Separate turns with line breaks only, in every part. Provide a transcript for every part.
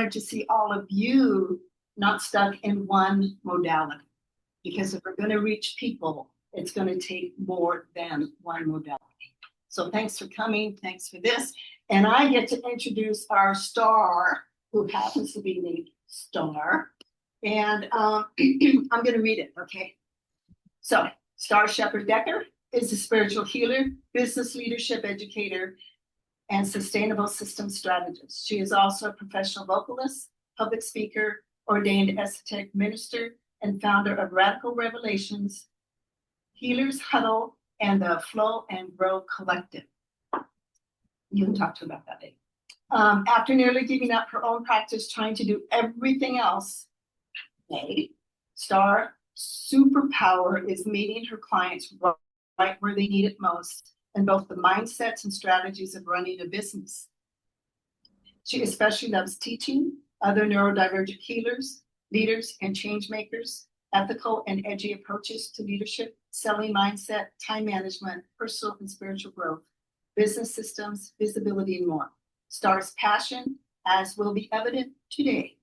honored to see all of you not stuck in one modality. Because if we're going to reach people, it's going to take more than one modality. So thanks for coming. Thanks for this. And I get to introduce our star, who happens to be named Starr. And I'm going to read it, okay? So Starr Sheppard Decker is a spiritual healer, business leadership educator, and sustainable systems strategist. She is also a professional vocalist, public speaker, ordained esoteric minister, and founder of Radical Revelations, Healers Huddle, and the Flow and Grow Collective. You can talk to her about that later. After nearly giving up her own practice, trying to do everything else, Starr superpower is meeting her clients right where they need it most, and both the mindsets and strategies of running a business. She especially loves teaching other neurodivergent healers, leaders, and change makers ethical and edgy approaches to leadership, selling mindset, time management, personal and spiritual growth, business systems, visibility, and more. Starr's passion, as will be evident today,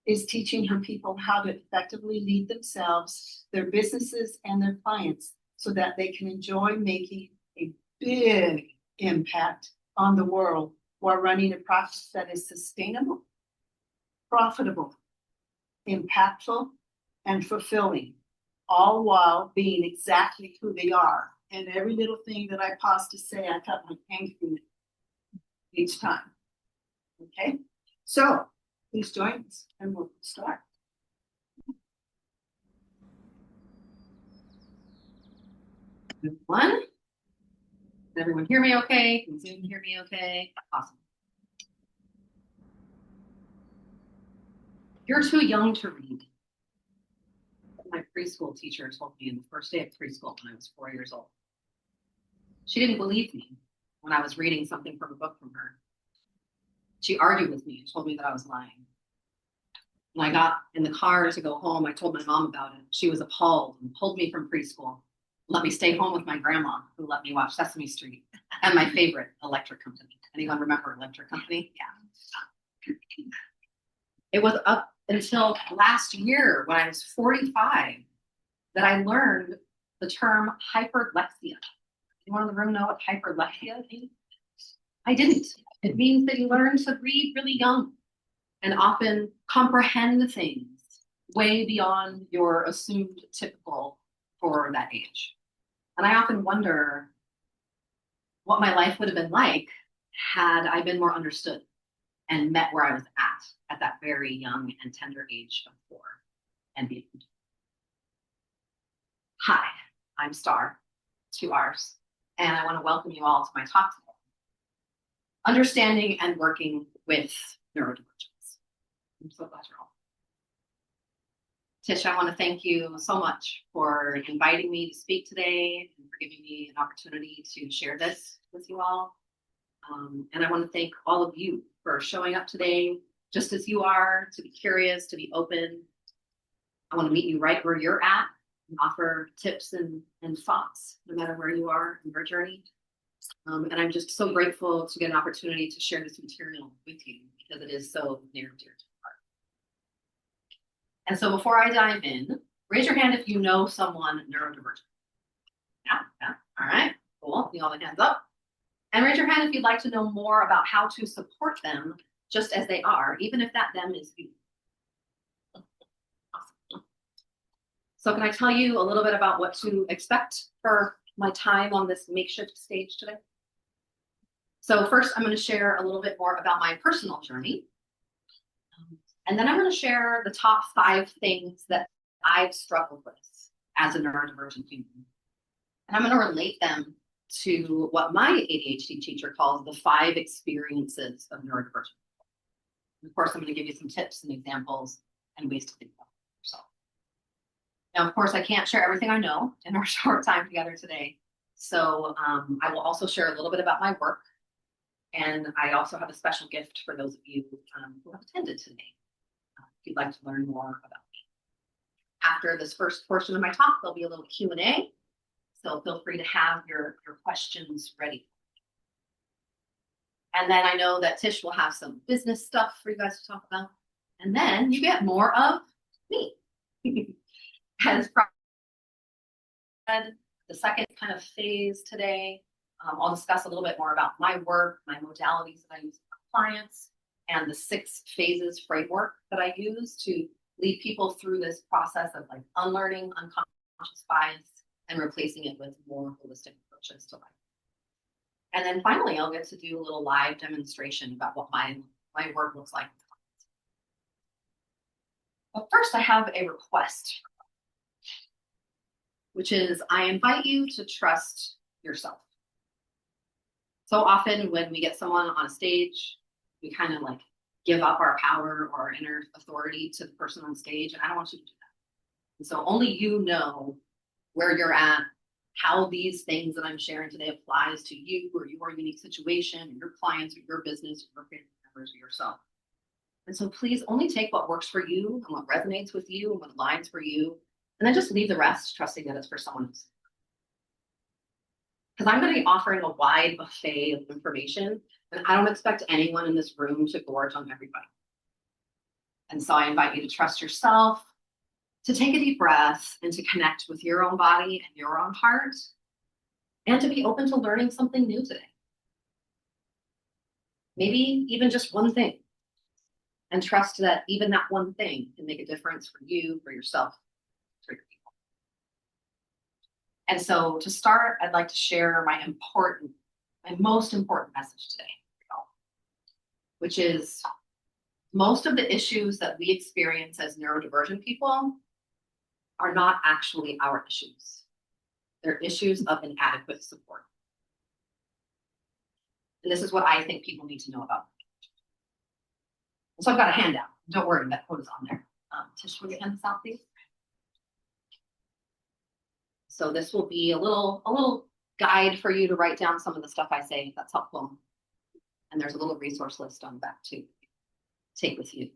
is teaching her people how to effectively lead themselves, their businesses, and their clients so that they can enjoy making a big impact on the world while running a practice that is sustainable, profitable, impactful, and fulfilling, all while being exactly who they are. And every little thing that I pause to say, I cut my hand through it each time. Okay, so please join us and we'll start.
One. Can everyone hear me okay? Can Zoom hear me okay? Awesome. You're too young to read. My preschool teacher told me in the first day of preschool when I was 4 years old. She didn't believe me when I was reading something from a book from her. She argued with me and told me that I was lying. When I got in the car to go home, I told my mom about it. She was appalled and pulled me from preschool, let me stay home with my grandma, who let me watch Sesame Street, and my favorite, Electric Company. Anyone remember Electric Company? Yeah. It was up until last year when I was 45 that I learned the term hyperlexia. Anyone in the room know what hyperlexia means? I didn't. It means that you learn to read really young and often comprehend things way beyond your assumed typical for that age. And I often wonder what my life would have been like had I been more understood and met where I was at that very young and tender age of 4 and beyond. Hi, I'm Starr, 2 R's, and I want to welcome you all to my talk today, Understanding and Working with Neurodivergence. I'm so glad you're all. Tish, I want to thank you so much for inviting me to speak today and for giving me an opportunity to share this with you all. And I want to thank all of you for showing up today, just as you are, to be curious, to be open. I want to meet you right where you're at and offer tips and thoughts, no matter where you are in your journey. And I'm just so grateful to get an opportunity to share this material with you because it is so near and dear to my heart. And so before I dive in, raise your hand if you know someone neurodivergent. Yeah, all right, cool, see all the hands up. And raise your hand if you'd like to know more about how to support them just as they are, even if that them is you. Awesome. So can I tell you a little bit about what to expect for my time on this makeshift stage today? So first, I'm going to share a little bit more about my personal journey. And then I'm going to share the top 5 things that I've struggled with as a neurodivergent human. And I'm going to relate them to what my ADHD teacher calls the 5 experiences of neurodivergent. And of course, I'm going to give you some tips and examples and ways to think about yourself. Now, of course, I can't share everything I know in our short time together today. So I will also share a little bit about my work. And I also have a special gift for those of you who have attended today, if you'd like to learn more about me. After this first portion of my talk, there'll be a little Q&A. So feel free to have your questions ready. And then I know that Tish will have some business stuff for you guys to talk about. And then you get more of me. As the second kind of phase today, I'll discuss a little bit more about my work, my modalities that I use with clients, and the 6 phases framework that I use to lead people through this process of like unlearning unconscious bias and replacing it with more holistic approaches to life. And then finally, I'll get to do a little live demonstration about what my work looks like. But first, I have a request, which is I invite you to trust yourself. So often when we get someone on a stage, we kind of like give up our power or our inner authority to the person on stage. And I don't want you to do that. And so only you know where you're at, how these things that I'm sharing today applies to you or your unique situation, or your clients, or your business, or your family members, or yourself. And so please only take what works for you and what resonates with you and what aligns for you, and then just leave the rest, trusting that it's for someone else. Because I'm going to be offering a wide buffet of information, and I don't expect anyone in this room to gorge on everybody. And so I invite you to trust yourself, to take a deep breath, and to connect with your own body and your own heart, and to be open to learning something new today. Maybe even just one thing, and trust that even that one thing can make a difference for you, for yourself, for your people. And so to start, I'd like to share my most important message today, which is most of the issues that we experience as neurodivergent people are not actually our issues. They're issues of inadequate support. And this is what I think people need to know about. So I've got a handout. Don't worry, that quote is on there. Tish, will you hand this out, please? So this will be a little guide for you to write down some of the stuff I say, if that's helpful. And there's a little resource list on the back too. Take with you.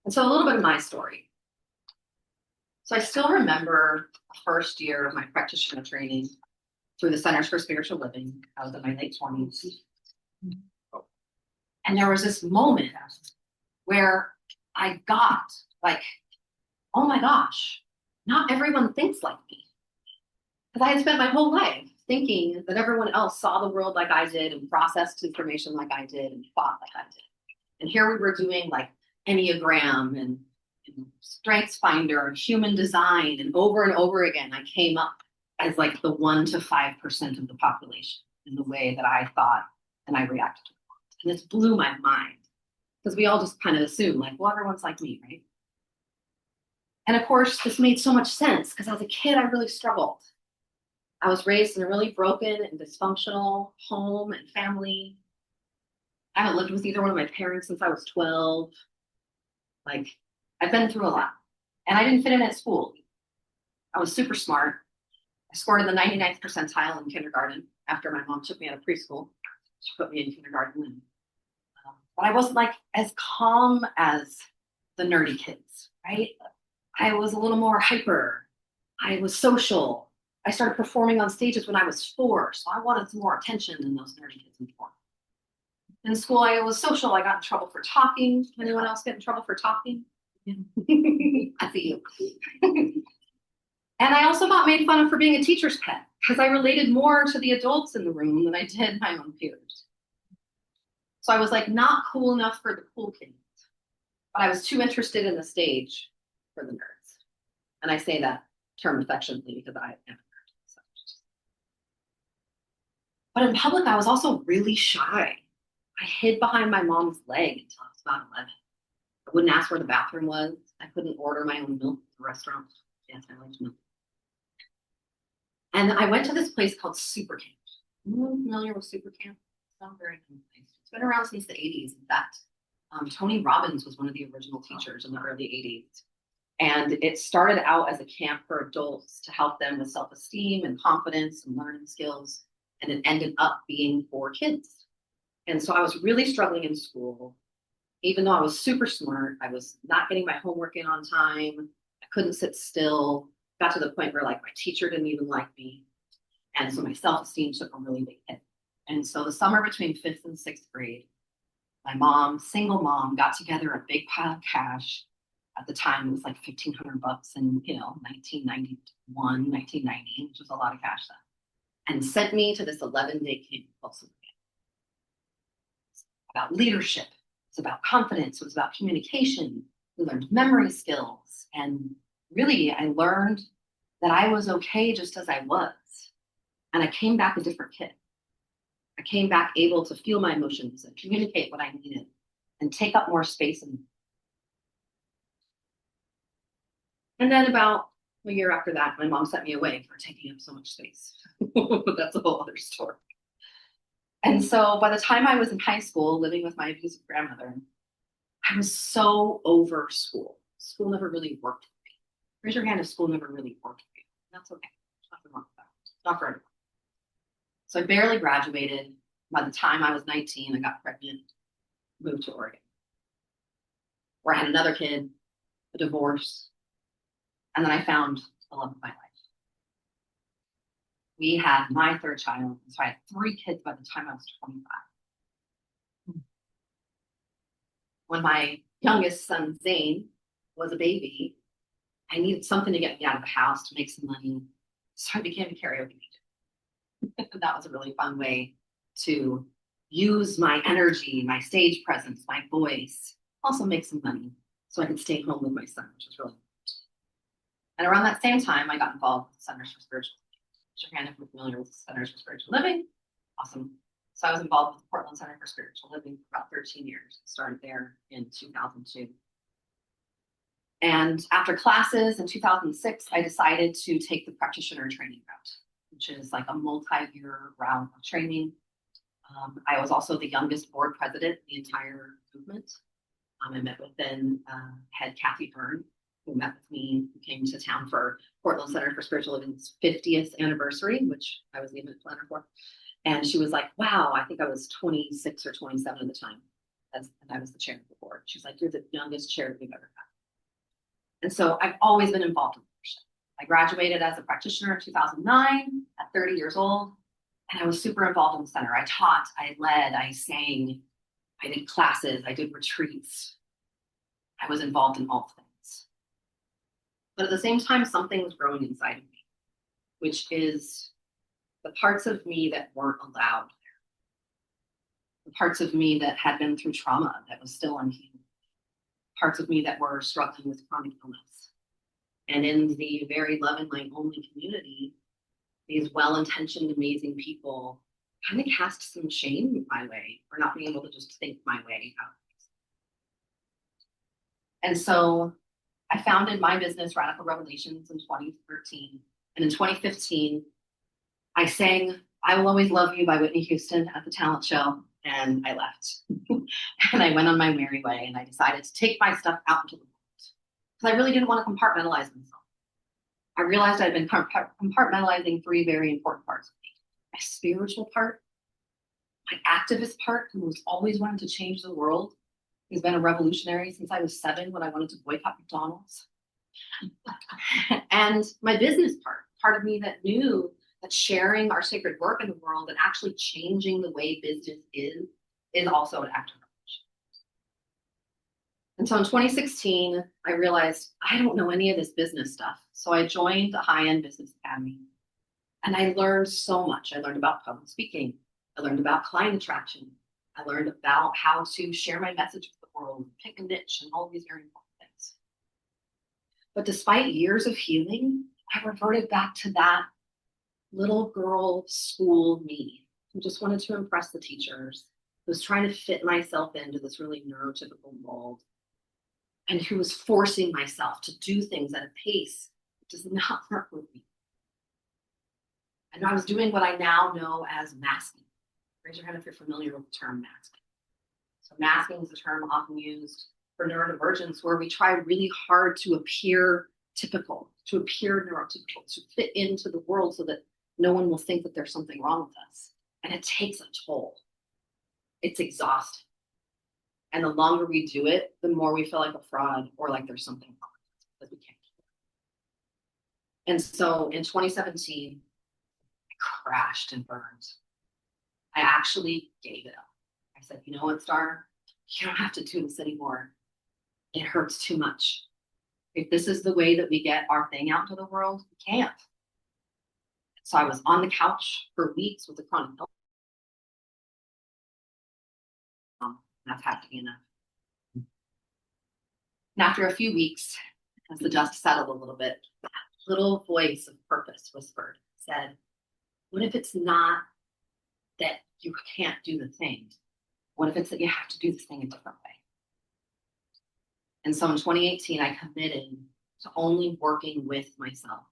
And so a little bit of my story. So I still remember the first year of my practitioner training through the Centers for Spiritual Living. I was in my late 20s. And there was this moment where I got like, oh my gosh, not everyone thinks like me. Because I had spent my whole life thinking that everyone else saw the world like I did and processed information like I did and thought like I did. And here we were doing like Enneagram and Strengths Finder and human design. And over again, I came up as like the 1 to 5% of the population in the way that I thought and I reacted to it. And this blew my mind because we all just kind of assume like, well, everyone's like me, right? And of course, this made so much sense because as a kid, I really struggled. I was raised in a really broken and dysfunctional home and family. I haven't lived with either one of my parents since I was 12. Like, I've been through a lot. And I didn't fit in at school. I was super smart. I scored in the 99th percentile in kindergarten after my mom took me out of preschool. She put me in kindergarten. And, but I wasn't like as calm as the nerdy kids, right? I was a little more hyper. I was social. I started performing on stages when I was 4, so I wanted some more attention than those nerdy kids in 4. In school, I was social. I got in trouble for talking. Anyone else get in trouble for talking? I see you. And I also got made fun of for being a teacher's pet because I related more to the adults in the room than I did my own peers. So I was like not cool enough for the cool kids, but I was too interested in the stage for the nerds. And I say that term affectionately because I am a nerd. So. But in public, I was also really shy. I hid behind my mom's leg until I was about 11. I wouldn't ask where the bathroom was. I couldn't order my own milk at the restaurant. Yes, I liked milk. And I went to this place called Super Camp. Anyone familiar with Super Camp? It's not a very good place. It's been around since the 80s. In fact, Tony Robbins was one of the original teachers in the early 80s. And it started out as a camp for adults to help them with self-esteem and confidence and learning skills. And it ended up being for kids. And so I was really struggling in school. Even though I was super smart, I was not getting my homework in on time. I couldn't sit still. Got to the point where like my teacher didn't even like me. And so my self-esteem took a really big hit. And so the summer between 5th and 6th grade, my mom, single mom, got together a big pile of cash. At the time, it was like $1,500 in, 1991, 1990, which was a lot of cash then, and sent me to this 11-day camp called Summer Event. It's about leadership. It's about confidence. It was about communication. We learned memory skills. And really, I learned that I was okay just as I was. And I came back a different kid. I came back able to feel my emotions and communicate what I needed and take up more space. And then about a year after that, my mom sent me away for taking up so much space. But that's a whole other story. And so by the time I was in high school, living with my abusive grandmother, I was so over school. School never really worked for me. Raise your hand if school never really worked for you. That's okay. There's nothing wrong with that. It's not for everyone. So I barely graduated. By the time I was 19, I got pregnant, moved to Oregon, where I had another kid, a divorce, and then I found the love of my life. We had my third child, so I had 3 kids by the time I was 25. When my youngest son, Zane, was a baby, I needed something to get me out of the house to make some money, so I became a karaoke teacher. That was a really fun way to use my energy, my stage presence, my voice, also make some money so I could stay home with my son, which was really important. And around that same time, I got involved with the Centers for Spiritual Living. Raise your hand if you're familiar with the Centers for Spiritual Living. Awesome. So I was involved with the Portland Center for Spiritual Living for about 13 years. Started there in 2002. And after classes in 2006, I decided to take the practitioner training route, which is like a multi-year round of training. I was also the youngest board president in the entire movement. I met with then head Kathy Byrne, who met with me, who came to town for Portland Center for Spiritual Living's 50th anniversary, which I was the event planner for. And she was like, wow, I think I was 26 or 27 at the time. And I was the chair of the board. She's like, you're the youngest chair we've ever had. And so I've always been involved in leadership. I graduated as a practitioner in 2009 at 30 years old. And I was super involved in the center. I taught, I led, I sang, I did classes, I did retreats. I was involved in all things. But at the same time, something was growing inside of me, which is the parts of me that weren't allowed there. The parts of me that had been through trauma that was still unhealed. Parts of me that were struggling with chronic illness. And in the very love and light only community, these well-intentioned, amazing people kind of cast some shame my way for not being able to just think my way out. And so I founded my business, Radical Revelations, in 2013. And in 2015, I sang I Will Always Love You by Whitney Houston at the talent show, and I left. And I went on my merry way, and I decided to take my stuff out into the world. Because I really didn't want to compartmentalize myself. I realized I'd been compartmentalizing 3 very important parts of me. My spiritual part, my activist part, who was always wanting to change the world. He's been a revolutionary since I was 7 when I wanted to boycott McDonald's. And my business part of me that knew that sharing our sacred work in the world and actually changing the way business is also an act of revolution. And so in 2016, I realized I don't know any of this business stuff. So I joined a high-end business academy. And I learned so much. I learned about public speaking. I learned about client attraction. I learned about how to share my message with the world, pick a niche, and all these very important things. But despite years of healing, I reverted back to that little girl school me who just wanted to impress the teachers, who was trying to fit myself into this really neurotypical mold, and who was forcing myself to do things at a pace that does not work with me. And I was doing what I now know as masking. Raise your hand if you're familiar with the term masking. So masking is a term often used for neurodivergence, where we try really hard to appear typical, to appear neurotypical, to fit into the world so that no one will think that there's something wrong with us. And it takes a toll. It's exhausting. And the longer we do it, the more we feel like a fraud or like there's something wrong with us because we can't keep it. And so in 2017, I crashed and burned. I actually gave it up. I said, you know what, Starr? You don't have to do this anymore. It hurts too much. If this is the way that we get our thing out into the world, we can't. So I was on the couch for weeks with a chronic illness. That's had to be enough. And after a few weeks, as the dust settled a little bit, that little voice of purpose whispered, said, what if it's not that you can't do the thing? What if it's that you have to do this thing a different way? And so in 2018, I committed to only working with myself,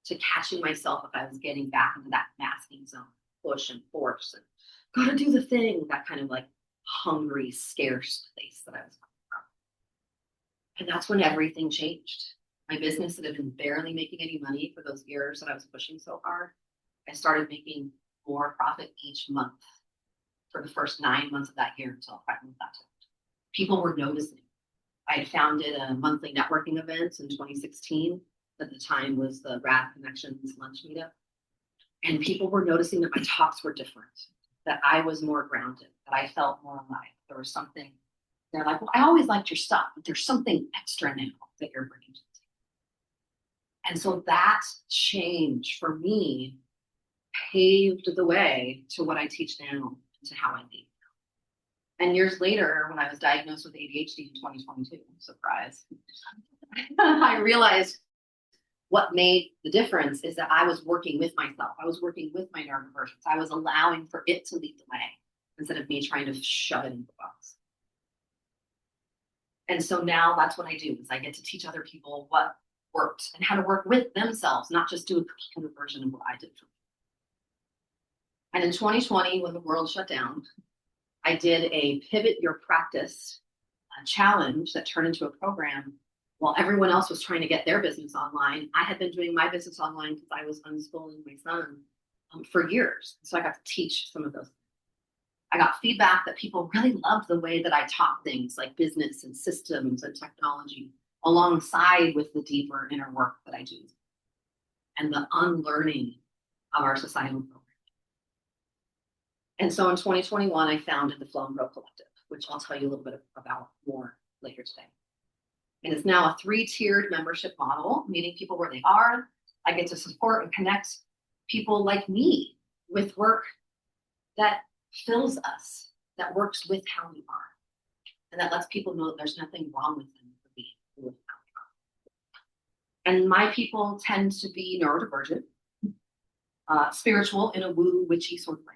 to catching myself if I was getting back into that masking zone, push and force, and gotta do the thing, that kind of like hungry, scarce place that I was coming from. And that's when everything changed. My business that had been barely making any money for those years that I was pushing so hard, I started making more profit each month for the first 9 months of that year until I finally plateaued. People were noticing. I had founded a monthly networking event in 2016. At the time was the Rad Connections lunch meetup. And people were noticing that my talks were different, that I was more grounded, that I felt more alive. There was something, they're like, well, I always liked your stuff, but there's something extra now that you're bringing to the table. And so that change for me paved the way to what I teach now, to how I lead. And years later, when I was diagnosed with ADHD in 2022, surprise, I realized what made the difference is that I was working with myself. I was working with my neurodivergence. I was allowing for it to lead the way instead of me trying to shove it in the box. And so now that's what I do, is I get to teach other people what worked and how to work with themselves, not just do a cookie cutter version of what I did for me. And in 2020, when the world shut down, I did a pivot your practice challenge that turned into a program. While everyone else was trying to get their business online, I had been doing my business online because I was unschooling my son for years. So I got to teach some of those. I got feedback that people really loved the way that I taught things like business and systems and technology alongside with the deeper inner work that I do and the unlearning of our societal program. And so in 2021, I founded the Flow and Grow Collective, which I'll tell you a little bit about more later today. And it's now a 3-tiered membership model, meeting people where they are. I get to support and connect people like me with work that fills us, that works with how we are, and that lets people know that there's nothing wrong with them for being with how we are. And my people tend to be neurodivergent, spiritual in a woo, witchy sort of way,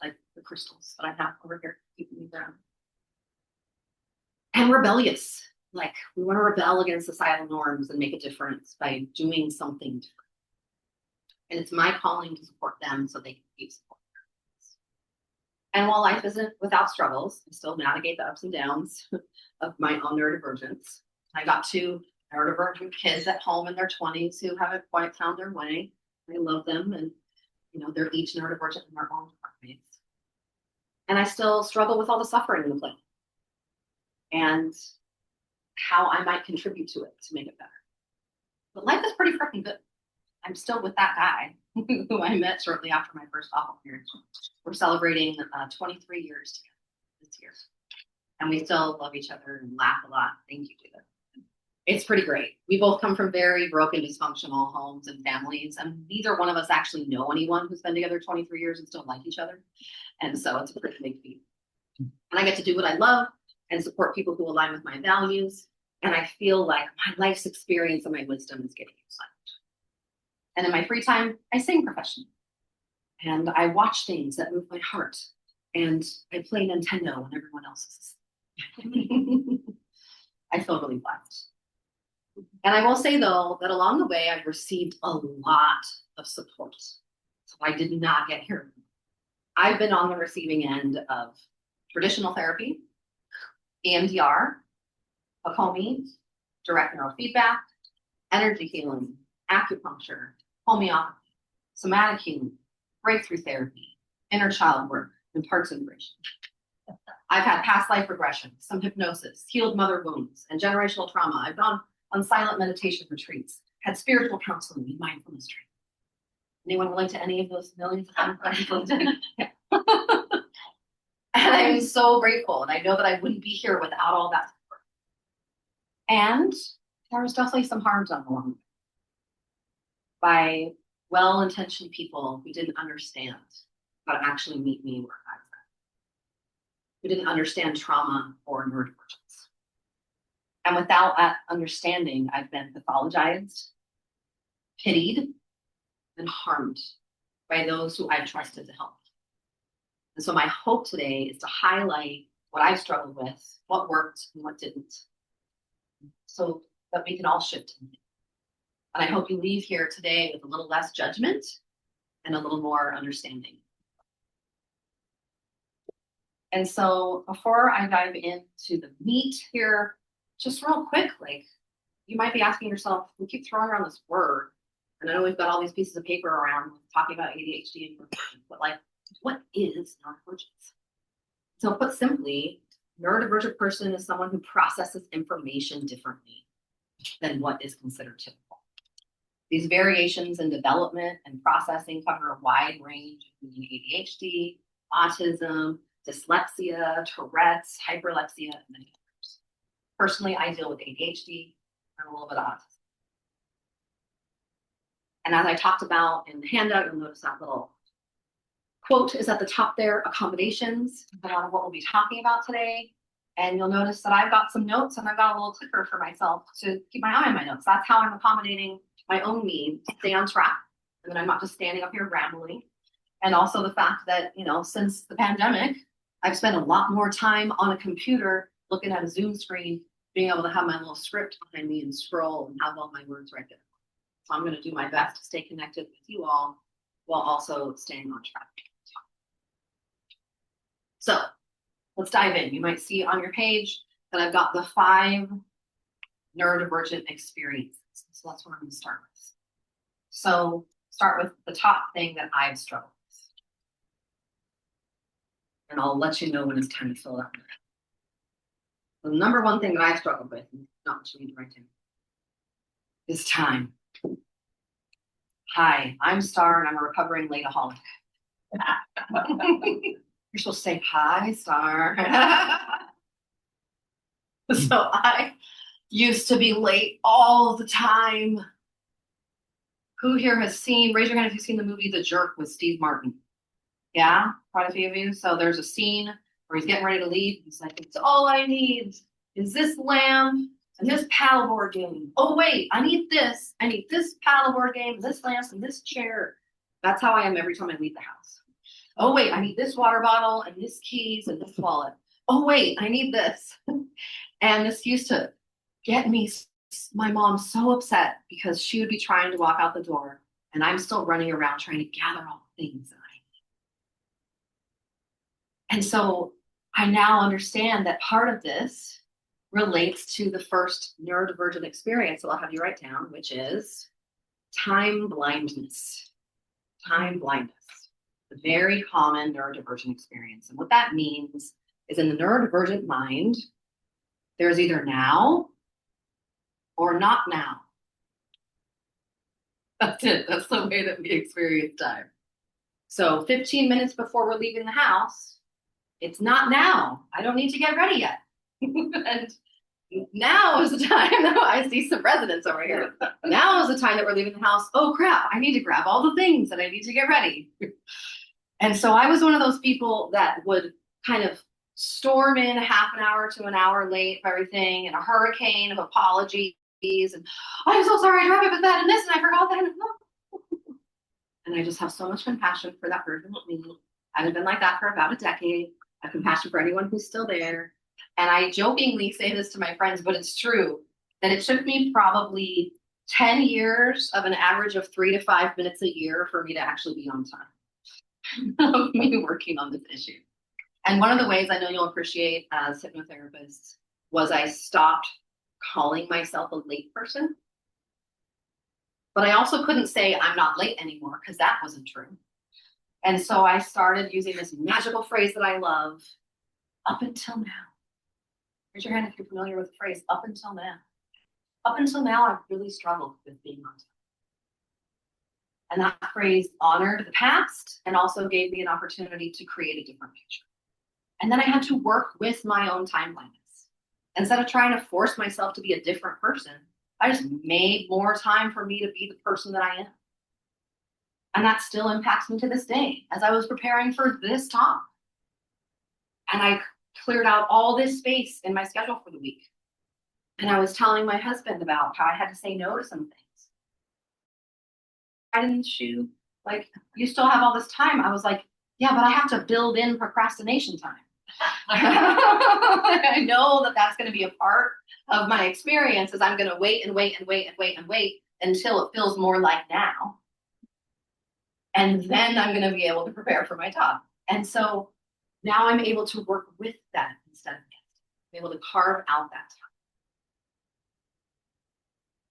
like the crystals that I have over here keeping me down, and rebellious. Like, we want to rebel against societal norms and make a difference by doing something different. And it's my calling to support them so they can keep supporting their. And while life isn't without struggles, I still navigate the ups and downs of my own neurodivergence. I got 2 neurodivergent kids at home in their 20s who haven't quite found their way. I love them, and they're each neurodivergent in their own ways. And I still struggle with all the suffering in the planet and how I might contribute to it to make it better. But life is pretty freaking good. I'm still with that guy who I met shortly after my first awful marriage. We're celebrating 23 years together this year. And we still love each other and laugh a lot. Thank you, Judith. It's pretty great. We both come from very broken, dysfunctional homes and families, and neither one of us actually know anyone who's been together 23 years and still like each other. And so it's a pretty big feat. And I get to do what I love and support people who align with my values. And I feel like my life's experience and my wisdom is getting used. And in my free time, I sing professionally. And I watch things that move my heart. And I play Nintendo when everyone else is. I feel really blessed. And I will say, though, that along the way, I've received a lot of support. So I did not get here. I've been on the receiving end of traditional therapy, EMDR, Hakomi, direct neurofeedback, energy healing, acupuncture, homeopathy, somatic healing, breakthrough therapy, inner child work, and parts integration. I've had past life regression, some hypnosis, healed mother wounds, and generational trauma. I've gone on silent meditation retreats, had spiritual counseling and mindfulness training. Anyone relate to any of those millions of And I'm so grateful. And I know that I wouldn't be here without all that support. And there was definitely some harm done along the way by well-intentioned people who didn't understand how to actually meet me where I was at, who didn't understand trauma or neurodivergence. And without that understanding, I've been pathologized, pitied, and harmed by those who I've trusted to help. And so my hope today is to highlight what I've struggled with, what worked and what didn't, so that we can all shift. And I hope you leave here today with a little less judgment and a little more understanding. And so before I dive into the meat here, just real quick, like you might be asking yourself, we keep throwing around this word, and I know we've got all these pieces of paper around talking about ADHD, but like, what is neurodivergence? So put simply, neurodivergent person is someone who processes information differently than what is considered typical. These variations in development and processing cover a wide range, including ADHD, autism, dyslexia, Tourette's, hyperlexia, and many others. Personally, I deal with ADHD and a little bit of autism. And as I talked about in the handout, you'll notice that little quote is at the top there, accommodations, a lot of what we'll be talking about today. And you'll notice that I've got some notes and I've got a little clicker for myself to keep my eye on my notes. That's how I'm accommodating my own need to stay on track. And then I'm not just standing up here rambling. And also the fact that, since the pandemic, I've spent a lot more time on a computer looking at a Zoom screen, being able to have my little script behind me and scroll and have all my words right there. So I'm going to do my best to stay connected with you all while also staying on track. So let's dive in. You might see on your page that I've got the 5 neurodivergent experiences. So that's what I'm going to start with. So start with the top thing that I've struggled with. And I'll let you know when it's time to fill out. The number one thing that I struggled with, not what you need to write down, is time. Hi, I'm Starr and I'm a recovering lateaholic. You're supposed to say, hi, Starr. So I used to be late all the time. Who here has seen, raise your hand if you've seen the movie The Jerk with Steve Martin. Yeah, quite a few of you. So there's a scene where he's getting ready to leave. He's like, it's all I need is this lamp and this paddleboard game. Oh, wait, I need this. I need this paddleboard game, this lamp, and this chair. That's how I am every time I leave the house. Oh, wait, I need this water bottle and this keys and this wallet. Oh, wait, I need this. And this used to get my mom so upset because she would be trying to walk out the door and I'm still running around trying to gather all the things that I need. And so I now understand that part of this relates to the first neurodivergent experience that I'll have you write down, which is time blindness. Time blindness. A very common neurodivergent experience. And what that means is in the neurodivergent mind, there's either now or not now. That's it. That's the way that we experience time. So 15 minutes before we're leaving the house, it's not now. I don't need to get ready yet. And now is the time. I see some residents over here. Now is the time that we're leaving the house. Oh crap, I need to grab all the things that I need to get ready. And so I was one of those people that would kind of storm in half an hour to an hour late for everything, and a hurricane of apologies. And I'm so sorry, I forgot that and this, and I forgot that. And I just have so much compassion for that version of me. I've been like that for about a decade. I have compassion for anyone who's still there. And I jokingly say this to my friends, but it's true, that it took me probably 10 years of an average of 3 to 5 minutes a year for me to actually be on time of me working on this issue. And one of the ways I know you'll appreciate as hypnotherapists was I stopped calling myself a late person. But I also couldn't say I'm not late anymore because that wasn't true. And so I started using this magical phrase that I love, up until now. Raise your hand if you're familiar with the phrase, up until now. Up until now, I've really struggled with being on time. And that phrase honored the past and also gave me an opportunity to create a different future. And then I had to work with my own time blindness. Instead of trying to force myself to be a different person, I just made more time for me to be the person that I am. And that still impacts me to this day as I was preparing for this talk. And I cleared out all this space in my schedule for the week. And I was telling my husband about how I had to say no to some things. I didn't shoot, like, you still have all this time. I was like, yeah, but I have to build in procrastination time. I know that that's going to be a part of my experience is I'm going to wait and wait and wait and wait and wait until it feels more like now. And then I'm going to be able to prepare for my talk. And so now I'm able to work with that instead of against it. I'm able to carve out that time.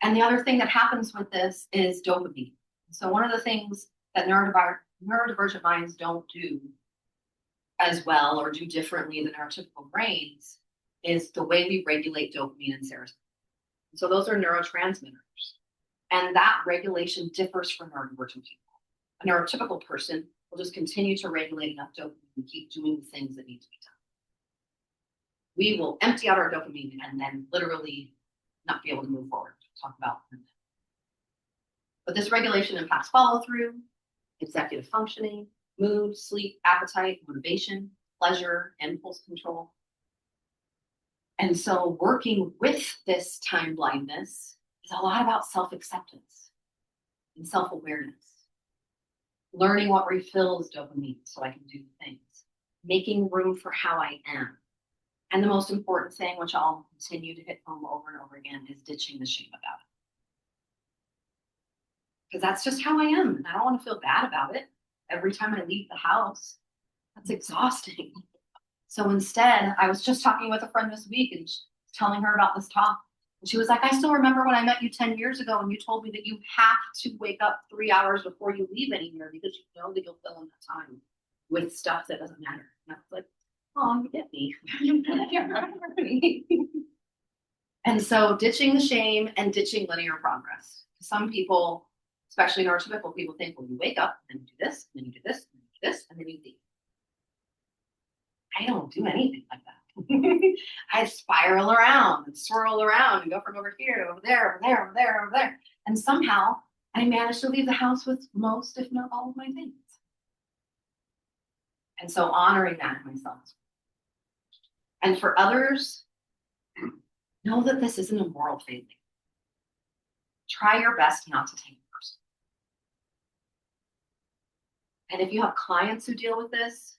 And the other thing that happens with this is dopamine. So one of the things that neurodivergent minds don't do as well or do differently than our typical brains is the way we regulate dopamine and serotonin. So those are neurotransmitters. And that regulation differs for neurodivergent people. A neurotypical person will just continue to regulate enough dopamine and keep doing the things that need to be done. We will empty out our dopamine and then literally not be able to move forward. Talk about it. But this regulation impacts follow through, executive functioning, mood, sleep, appetite, motivation, pleasure, impulse control. And so working with this time blindness is a lot about self-acceptance and self-awareness. Learning what refills dopamine so I can do things. Making room for how I am. And the most important thing, which I'll continue to hit home over and over again, is ditching the shame about it. Because that's just how I am. And I don't want to feel bad about it every time I leave the house. That's exhausting. So instead, I was just talking with a friend this week and telling her about this talk. And she was like, I still remember when I met you 10 years ago and you told me that you have to wake up 3 hours before you leave anywhere because you know that you'll fill in that time with stuff that doesn't matter. And I was like, oh, you get me. And so ditching the shame and ditching linear progress. Some people, especially neurotypical people, think, well, you wake up and then you do this, and then you do this, and then you do this, and then you leave. I don't do anything like that. I spiral around and swirl around and go from over here to over there, over there, over there, over there. And somehow I manage to leave the house with most, if not all, of my things. And so honoring that in myself. And for others, know that this isn't a moral failing. Try your best not to take it personally. And if you have clients who deal with this,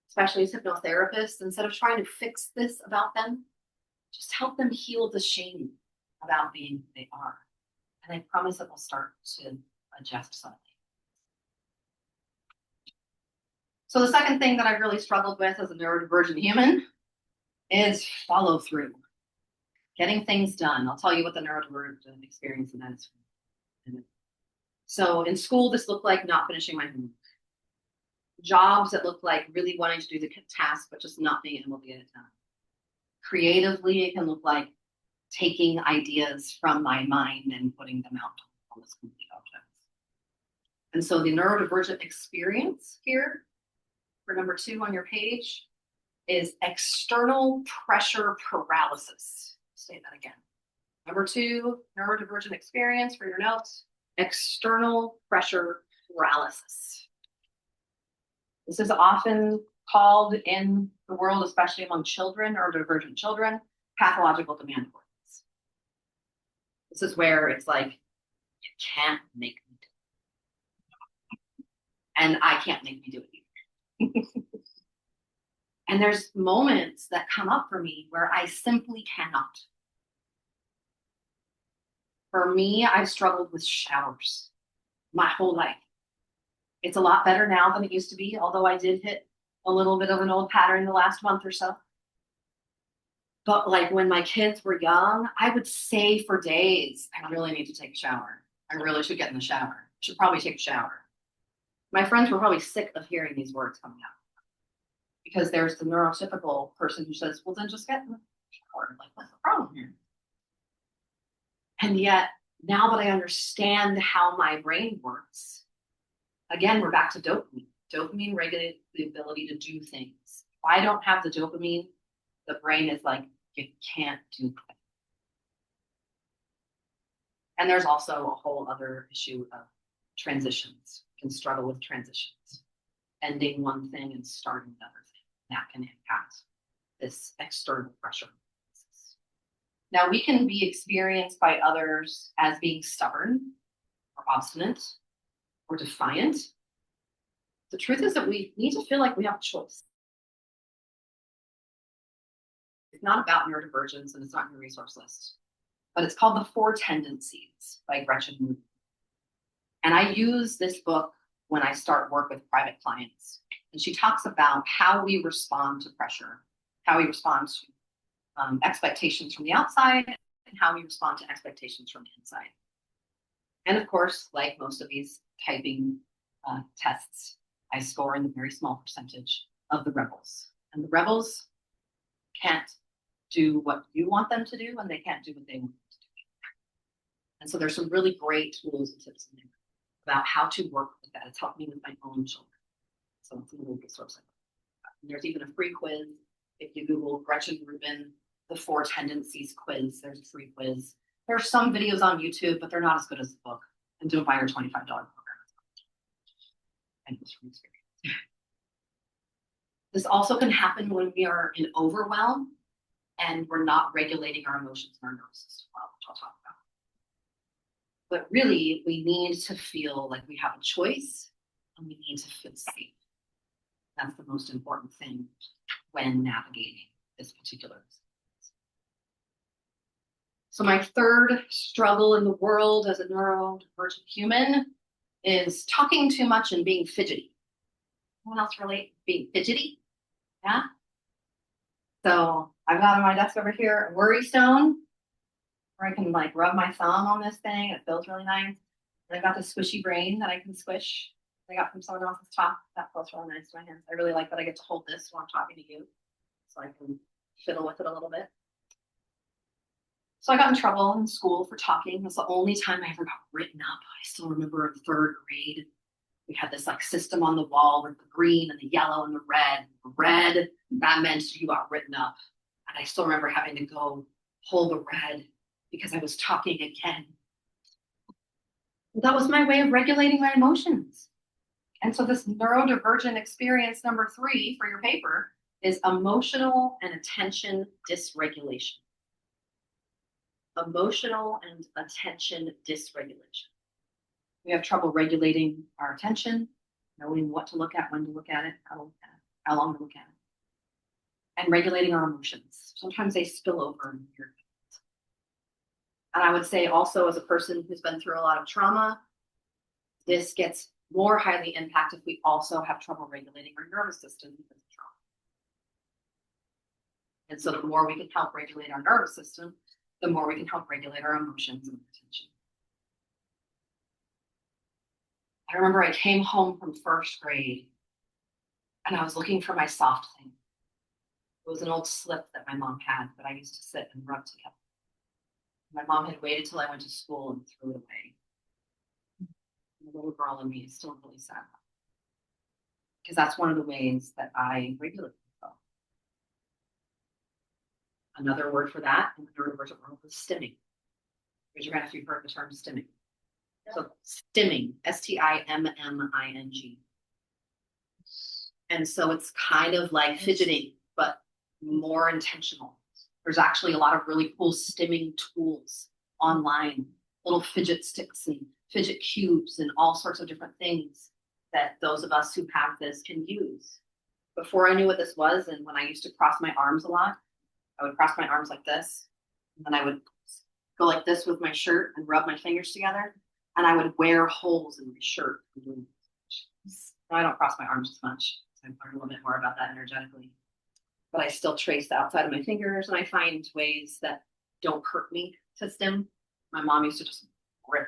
especially as hypnotherapists, instead of trying to fix this about them, just help them heal the shame about being who they are. And I promise that they'll start to adjust something. So the second thing that I really struggled with as a neurodivergent human is follow through. Getting things done. I'll tell you what the neurodivergent experience in that is. So in school, this looked like not finishing my homework. Jobs that look like really wanting to do the task, but just not being able to get it done. Creatively, it can look like taking ideas from my mind and putting them out on this complete object. And so the neurodivergent experience here, for number 2 on your page, is external pressure paralysis. Say that again. Number 2, neurodivergent experience for your notes, external pressure paralysis. This is often called in the world, especially among children or divergent children, pathological demand avoidance. This is where it's like, you can't make me do it. And I can't make me do it either. And there's moments that come up for me where I simply cannot. For me, I've struggled with showers my whole life. It's a lot better now than it used to be, although I did hit a little bit of an old pattern the last month or so. But like when my kids were young, I would say for days, I really need to take a shower. I really should get in the shower. I should probably take a shower. My friends were probably sick of hearing these words coming out. Because there's the neurotypical person who says, well, then just get in the shower. Like, what's the problem here? And yet, now that I understand how my brain works, again, we're back to dopamine. Dopamine regulates the ability to do things, I don't have the dopamine, the brain is like, you can't do that. And there's also a whole other issue of transitions. You can struggle with transitions, ending one thing and starting another thing. That can impact this external pressure. Now, we can be experienced by others as being stubborn or obstinate or defiant. The truth is that we need to feel like we have a choice. It's not about neurodivergence and it's not in your resource list, but it's called The Four Tendencies by Gretchen Rubin. And I use this book when I start work with private clients. And she talks about how we respond to pressure, how we respond to expectations from the outside, and how we respond to expectations from the inside. And of course, like most of these typing tests, I score in the very small percentage of the rebels. And the rebels can't do what you want them to do, and they can't do what they want them to do. And so there's some really great tools and tips in there about how to work with that. It's helped me with my own children. So it's a little resource. And there's even a free quiz. If you Google Gretchen Rubin, The Four Tendencies quiz, there's a free quiz. There are some videos on YouTube, but they're not as good as the book. And don't buy your $25 program. And it was from experience. This also can happen when we are in overwhelm and we're not regulating our emotions in our nervous system well, which I'll talk about. But really, we need to feel like we have a choice and we need to feel safe. That's the most important thing when navigating this particular experience. So my third struggle in the world as a neurodivergent human is talking too much and being fidgety. Anyone else relate being fidgety? Yeah. So I've got on my desk over here a worry stone where I can like rub my thumb on this thing. It feels really nice. And I've got this squishy brain that I can squish. I got from someone else's talk. That feels really nice to my hands. I really like that I get to hold this while I'm talking to you, so I can fiddle with it a little bit. So I got in trouble in school for talking. It was the only time I ever got written up. I still remember in third grade, we had this like system on the wall with the green and the yellow and the red. Red, that meant you got written up. And I still remember having to go hold the red because I was talking again. That was my way of regulating my emotions. And so this neurodivergent experience number 3 for your paper is emotional and attention dysregulation. Emotional and attention dysregulation. We have trouble regulating our attention, knowing what to look at, when to look at it, how to look at it, how long to look at it, and regulating our emotions. Sometimes they spill over in weird ways. And I would say also, as a person who's been through a lot of trauma, this gets more highly impacted if we also have trouble regulating our nervous system because of trauma. And so the more we can help regulate our nervous system, the more we can help regulate our emotions and attention. I remember I came home from first grade and I was looking for my soft thing. It was an old slip that my mom had that I used to sit and rub together. My mom had waited till I went to school and threw it away. The little girl in me is still really sad because that's one of the ways that I regulate myself. Another word for that in the neurodivergent world is stimming. Raise your hand if you've heard the term stimming. Yeah. So stimming, S-T-I-M-M-I-N-G. And so it's kind of like fidgeting, but more intentional. There's actually a lot of really cool stimming tools online, little fidget sticks and fidget cubes and all sorts of different things that those of us who have this can use. Before I knew what this was, and when I used to cross my arms a lot, I would cross my arms like this, and then I would go like this with my shirt and rub my fingers together, and I would wear holes in my shirt. Now I don't cross my arms as much. So I've learned a little bit more about that energetically. But I still trace the outside of my fingers, and I find ways that don't hurt me to stim. My mom used to just rip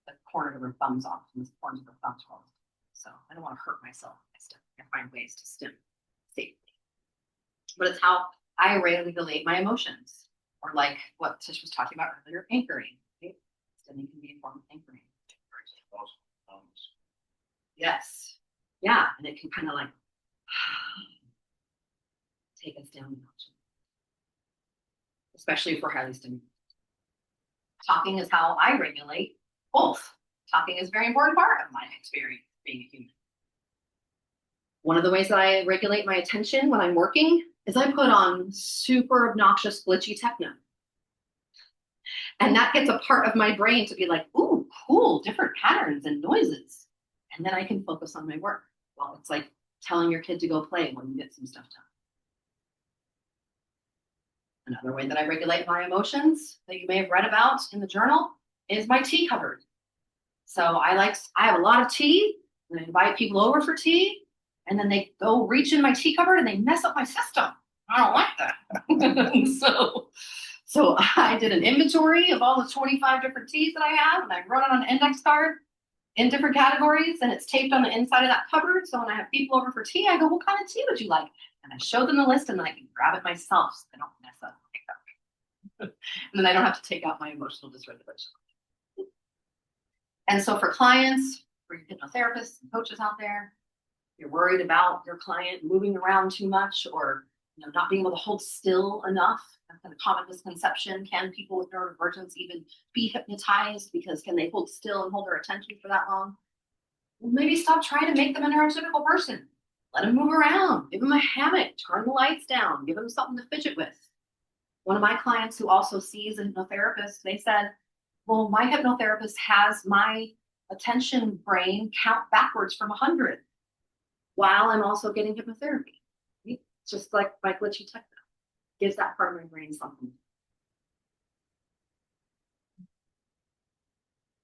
the corner of her thumbs off, and the corners of her thumbs were all. So I don't want to hurt myself. I find ways to stim safely. But it's how I regulate my emotions, or like what Tish was talking about earlier, anchoring. Right? Stimming can be a form of anchoring. Yes. Yeah, and it can kind of like take us down a notch, especially if we're highly stimulated. Talking is how I regulate both. Talking is a very important part of my experience being a human. One of the ways that I regulate my attention when I'm working is I put on super obnoxious, glitchy techno. And that gets a part of my brain to be like, ooh, cool, different patterns and noises. And then I can focus on my work. Well, it's like telling your kid to go play when you get some stuff done. Another way that I regulate my emotions that you may have read about in the journal is my tea cupboard. So I have a lot of tea, and I invite people over for tea, and then they go reach in my tea cupboard and they mess up my system. I don't like that. So I did an inventory of all the 25 different teas that I have, and I wrote it on an index card in different categories, and it's taped on the inside of that cupboard. So when I have people over for tea, I go, what kind of tea would you like? And I show them the list, and then I can grab it myself so they don't mess up. And then I don't have to take out my emotional dysregulation. And so for clients, for your hypnotherapists and coaches out there, you're worried about your client moving around too much or not being able to hold still enough. That's a common misconception. Can people with neurodivergence even be hypnotized? Because can they hold still and hold their attention for that long? Well, maybe stop trying to make them a neurotypical person. Let them move around. Give them a hammock. Turn the lights down. Give them something to fidget with. One of my clients who also sees a hypnotherapist, they said, well, my hypnotherapist has my attention brain count backwards from 100 while I'm also getting hypnotherapy. It's just like my glitchy techno. Gives that part of my brain something.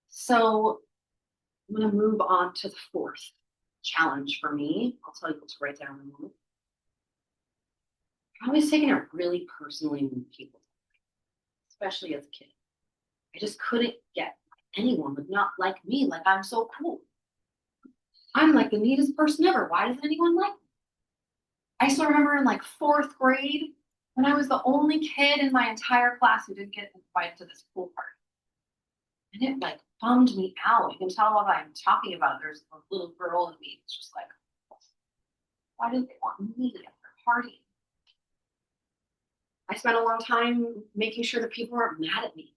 So I'm going to move on to the fourth challenge for me. I'll tell you what's right there in a moment. I was taking it really personally when people, especially as a kid. I just couldn't get anyone would not like me, like I'm so cool. I'm like the neatest person ever. Why doesn't anyone like me? I still remember in like 4th grade when I was the only kid in my entire class who didn't get invited to this pool party. And it like bummed me out. You can tell what I'm talking about. There's a little girl in me. It's just like, why didn't they want me at their party? I spent a long time making sure that people weren't mad at me.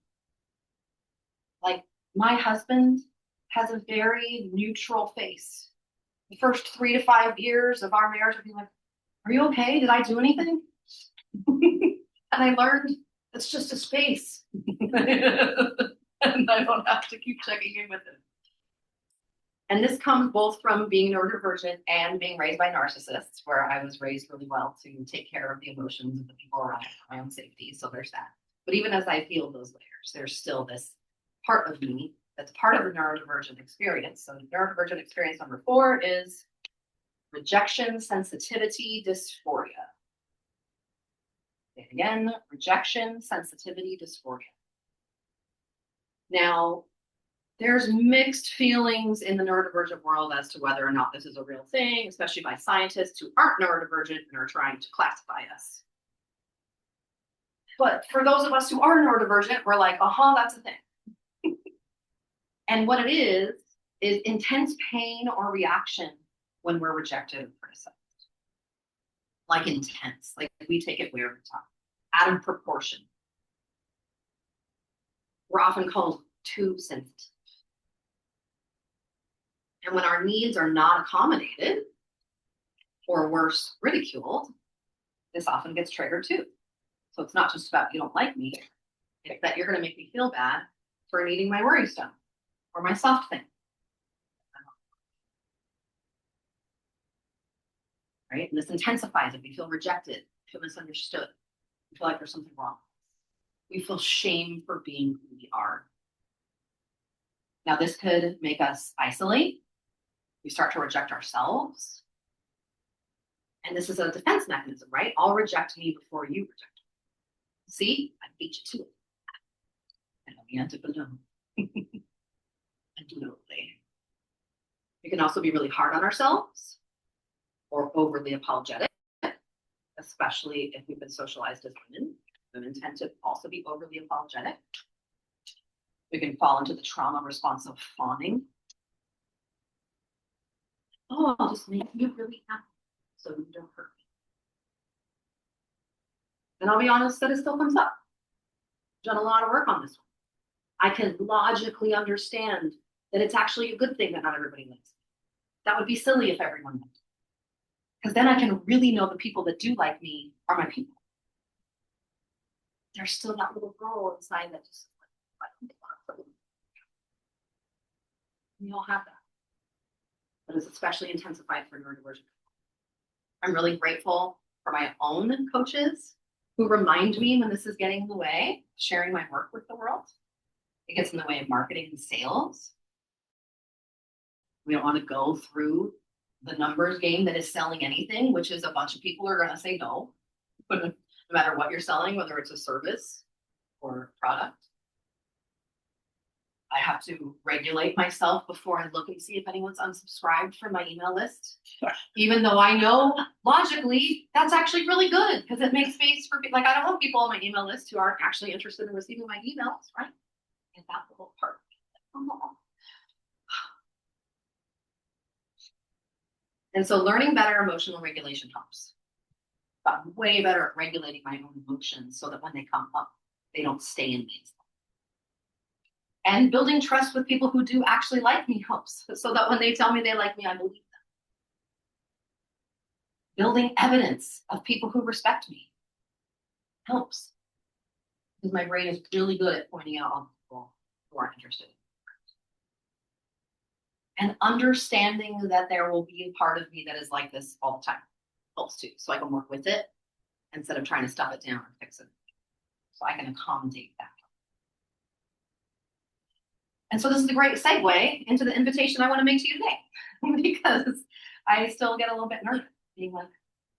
Like my husband has a very neutral face. The first 3 to 5 years of our marriage, I'd be like, are you okay? Did I do anything? And I learned it's just a space. And I don't have to keep checking in with him. And this comes both from being neurodivergent and being raised by narcissists, where I was raised really well to take care of the emotions of the people around me for my own safety. So there's that. But even as I peel those layers, there's still this part of me that's part of the neurodivergent experience. So neurodivergent experience number 4 is rejection sensitivity dysphoria. And again, rejection sensitivity dysphoria. Now, there's mixed feelings in the neurodivergent world as to whether or not this is a real thing, especially by scientists who aren't neurodivergent and are trying to classify us. But for those of us who are neurodivergent, we're like, that's a thing. And what it is intense pain or reaction when we're rejected and criticized. Like intense, like we take it way over the top, out of proportion. We're often called too sensitive. And when our needs are not accommodated, or worse, ridiculed, this often gets triggered too. So it's not just about you don't like me, it's that you're going to make me feel bad for needing my worry stone or my soft thing. Right? And this intensifies it. We feel rejected, we feel misunderstood, we feel like there's something wrong. We feel shame for being who we are. Now, this could make us isolate. We start to reject ourselves. And this is a defense mechanism, right? I'll reject me before you reject me. See, I beat you to it. And we end up alone. And lonely. We can also be really hard on ourselves or overly apologetic, especially if we've been socialized as women. Women tend to also be overly apologetic. We can fall into the trauma response of fawning. I'll just make you really happy so you don't hurt And I'll be honest that it still comes up. Done a lot of work on this one. I can logically understand that it's actually a good thing that not everybody likes me. That would be silly if everyone liked me. Because then I can really know the people that do like me are my people. There's still that little girl inside that just we all have that. But it's especially intensified for neurodivergent. I'm really grateful for my own coaches who remind me when this is getting in the way, sharing my work with the world. It gets in the way of marketing and sales. We don't want to go through the numbers game that is selling anything, which is a bunch of people are going to say no, no matter what you're selling, whether it's a service or a product. I have to regulate myself before I look and see if anyone's unsubscribed from my email list. Even though I know logically that's actually really good because it makes space for like I don't want people on my email list who aren't actually interested in receiving my emails, right? And that little part. And so learning better emotional regulation helps. But I'm way better at regulating my own emotions so that when they come up, they don't stay in me. And building trust with people who do actually like me helps so that when they tell me they like me, I believe them. Building evidence of people who respect me helps because my brain is really good at pointing out all people who aren't interested. And understanding that there will be a part of me that is like this all the time helps too. So I can work with it instead of trying to stuff it down and fix it. So I can accommodate that. And so this is a great segue into the invitation I want to make to you today, because I still get a little bit nervous being like,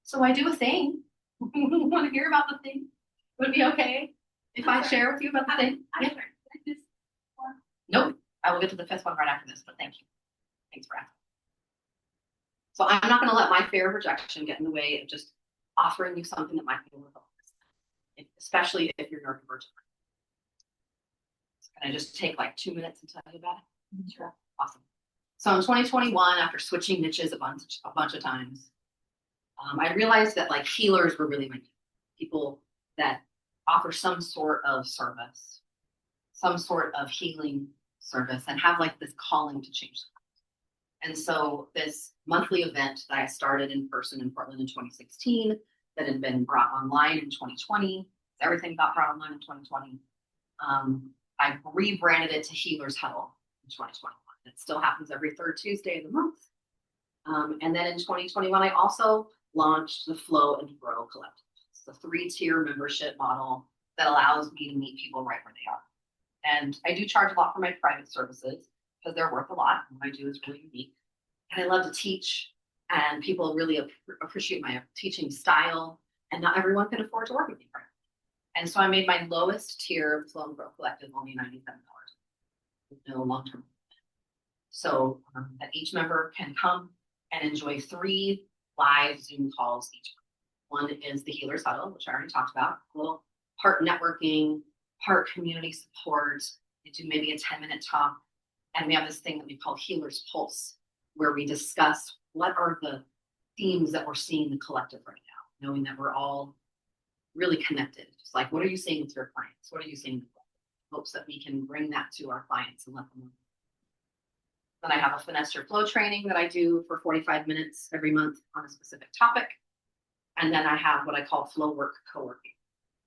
so I do a thing. Want to hear about the thing? Would it be okay if I share with you about the thing? Yeah. Nope. I will get to the fifth one right after this, but thank you. Thanks for asking. So I'm not going to let my fear of rejection get in the way of just offering you something that might be a little helpful, especially if you're neurodivergent. Can I just take like 2 minutes and tell you about it? Sure. Awesome. So in 2021, after switching niches a bunch of times, I realized that like healers were really my people that offer some sort of service, some sort of healing service, and have like this calling to change the world. And so this monthly event that I started in person in Portland in 2016, that had been brought online in 2020, everything got brought online in 2020. I rebranded it to Healers Huddle in 2021. It still happens every third Tuesday of the month. And then in 2021, I also launched the Flow and Grow Collective. It's the 3-tier membership model that allows me to meet people right where they are. And I do charge a lot for my private services because they're worth a lot. What I do is really unique. And I love to teach, and people really appreciate my teaching style. And not everyone can afford to work with me. And so I made my lowest tier of Flow and Grow Collective only $97 with no long-term. So that each member can come and enjoy 3 live Zoom calls each month. One is the Healers Huddle, which I already talked about, a little part networking, part community support. We do maybe a 10-minute talk. And we have this thing that we call Healers Pulse, where we discuss what are the themes that we're seeing in the collective right now, knowing that we're all really connected. Just like, what are you seeing with your clients? What are you seeing? Hopes that we can bring that to our clients and let them know. Then I have a Finesse Your Flow training that I do for 45 minutes every month on a specific topic. And then I have what I call Flow Work Co-working,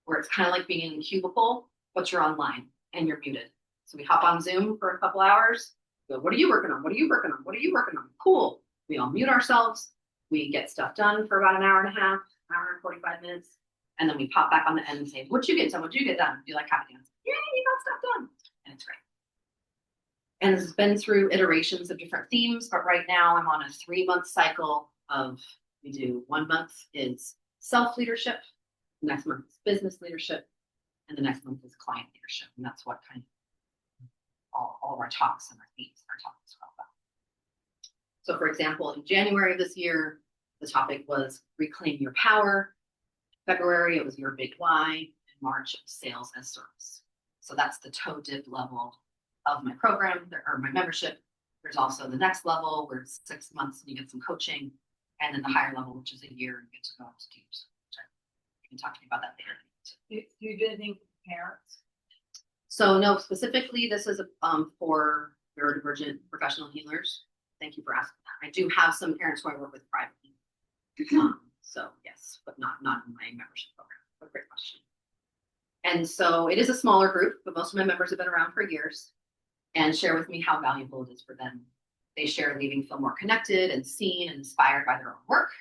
where it's kind of like being in a cubicle, but you're online and you're muted. So we hop on Zoom for a couple hours. Go, what are you working on? What are you working on? What are you working on? Cool. We all mute ourselves. We get stuff done for about an hour and a half, hour and 45 minutes. And then we pop back on the end and say, what'd you get done? What'd you get done? Do you like happy dance? Yay, you got stuff done. And it's great. And this has been through iterations of different themes, but right now I'm on a 3-month cycle of, we do 1 month is self-leadership, the next month is business leadership, and the next month is client leadership. And that's what kind of all of our talks and our themes are talking about. So for example, in January of this year, the topic was reclaim your power. February, it was your big why. In March, it was sales as service. So that's the toe dip level of my program or my membership. There's also the next level where it's 6 months and you get some coaching, and then the higher level, which is a year, and you get to go out to teams. You can talk to me about that later.
You did anything for parents?
So no, specifically, this is for neurodivergent professional healers. Thank you for asking that. I do have some parents who I work with privately. So yes, but not in my membership program. But great question. And so it is a smaller group, but most of my members have been around for years and share with me how valuable it is for them. They share leaving feel more connected and seen and inspired by their own work.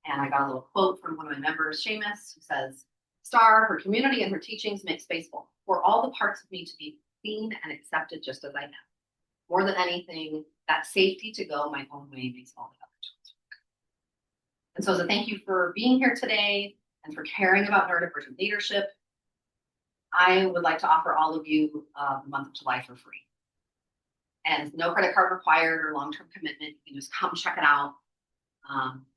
And I got a little quote from one of my members, Seamus, who says, Starr, her community and her teachings make space for all the parts of me to be seen and accepted just as I am. More than anything, that safety to go my own way makes all the other tools work. And so as a thank you for being here today and for caring about neurodivergent leadership, I would like to offer all of you the month of July for free. And no credit card required or long-term commitment. You can just come check it out,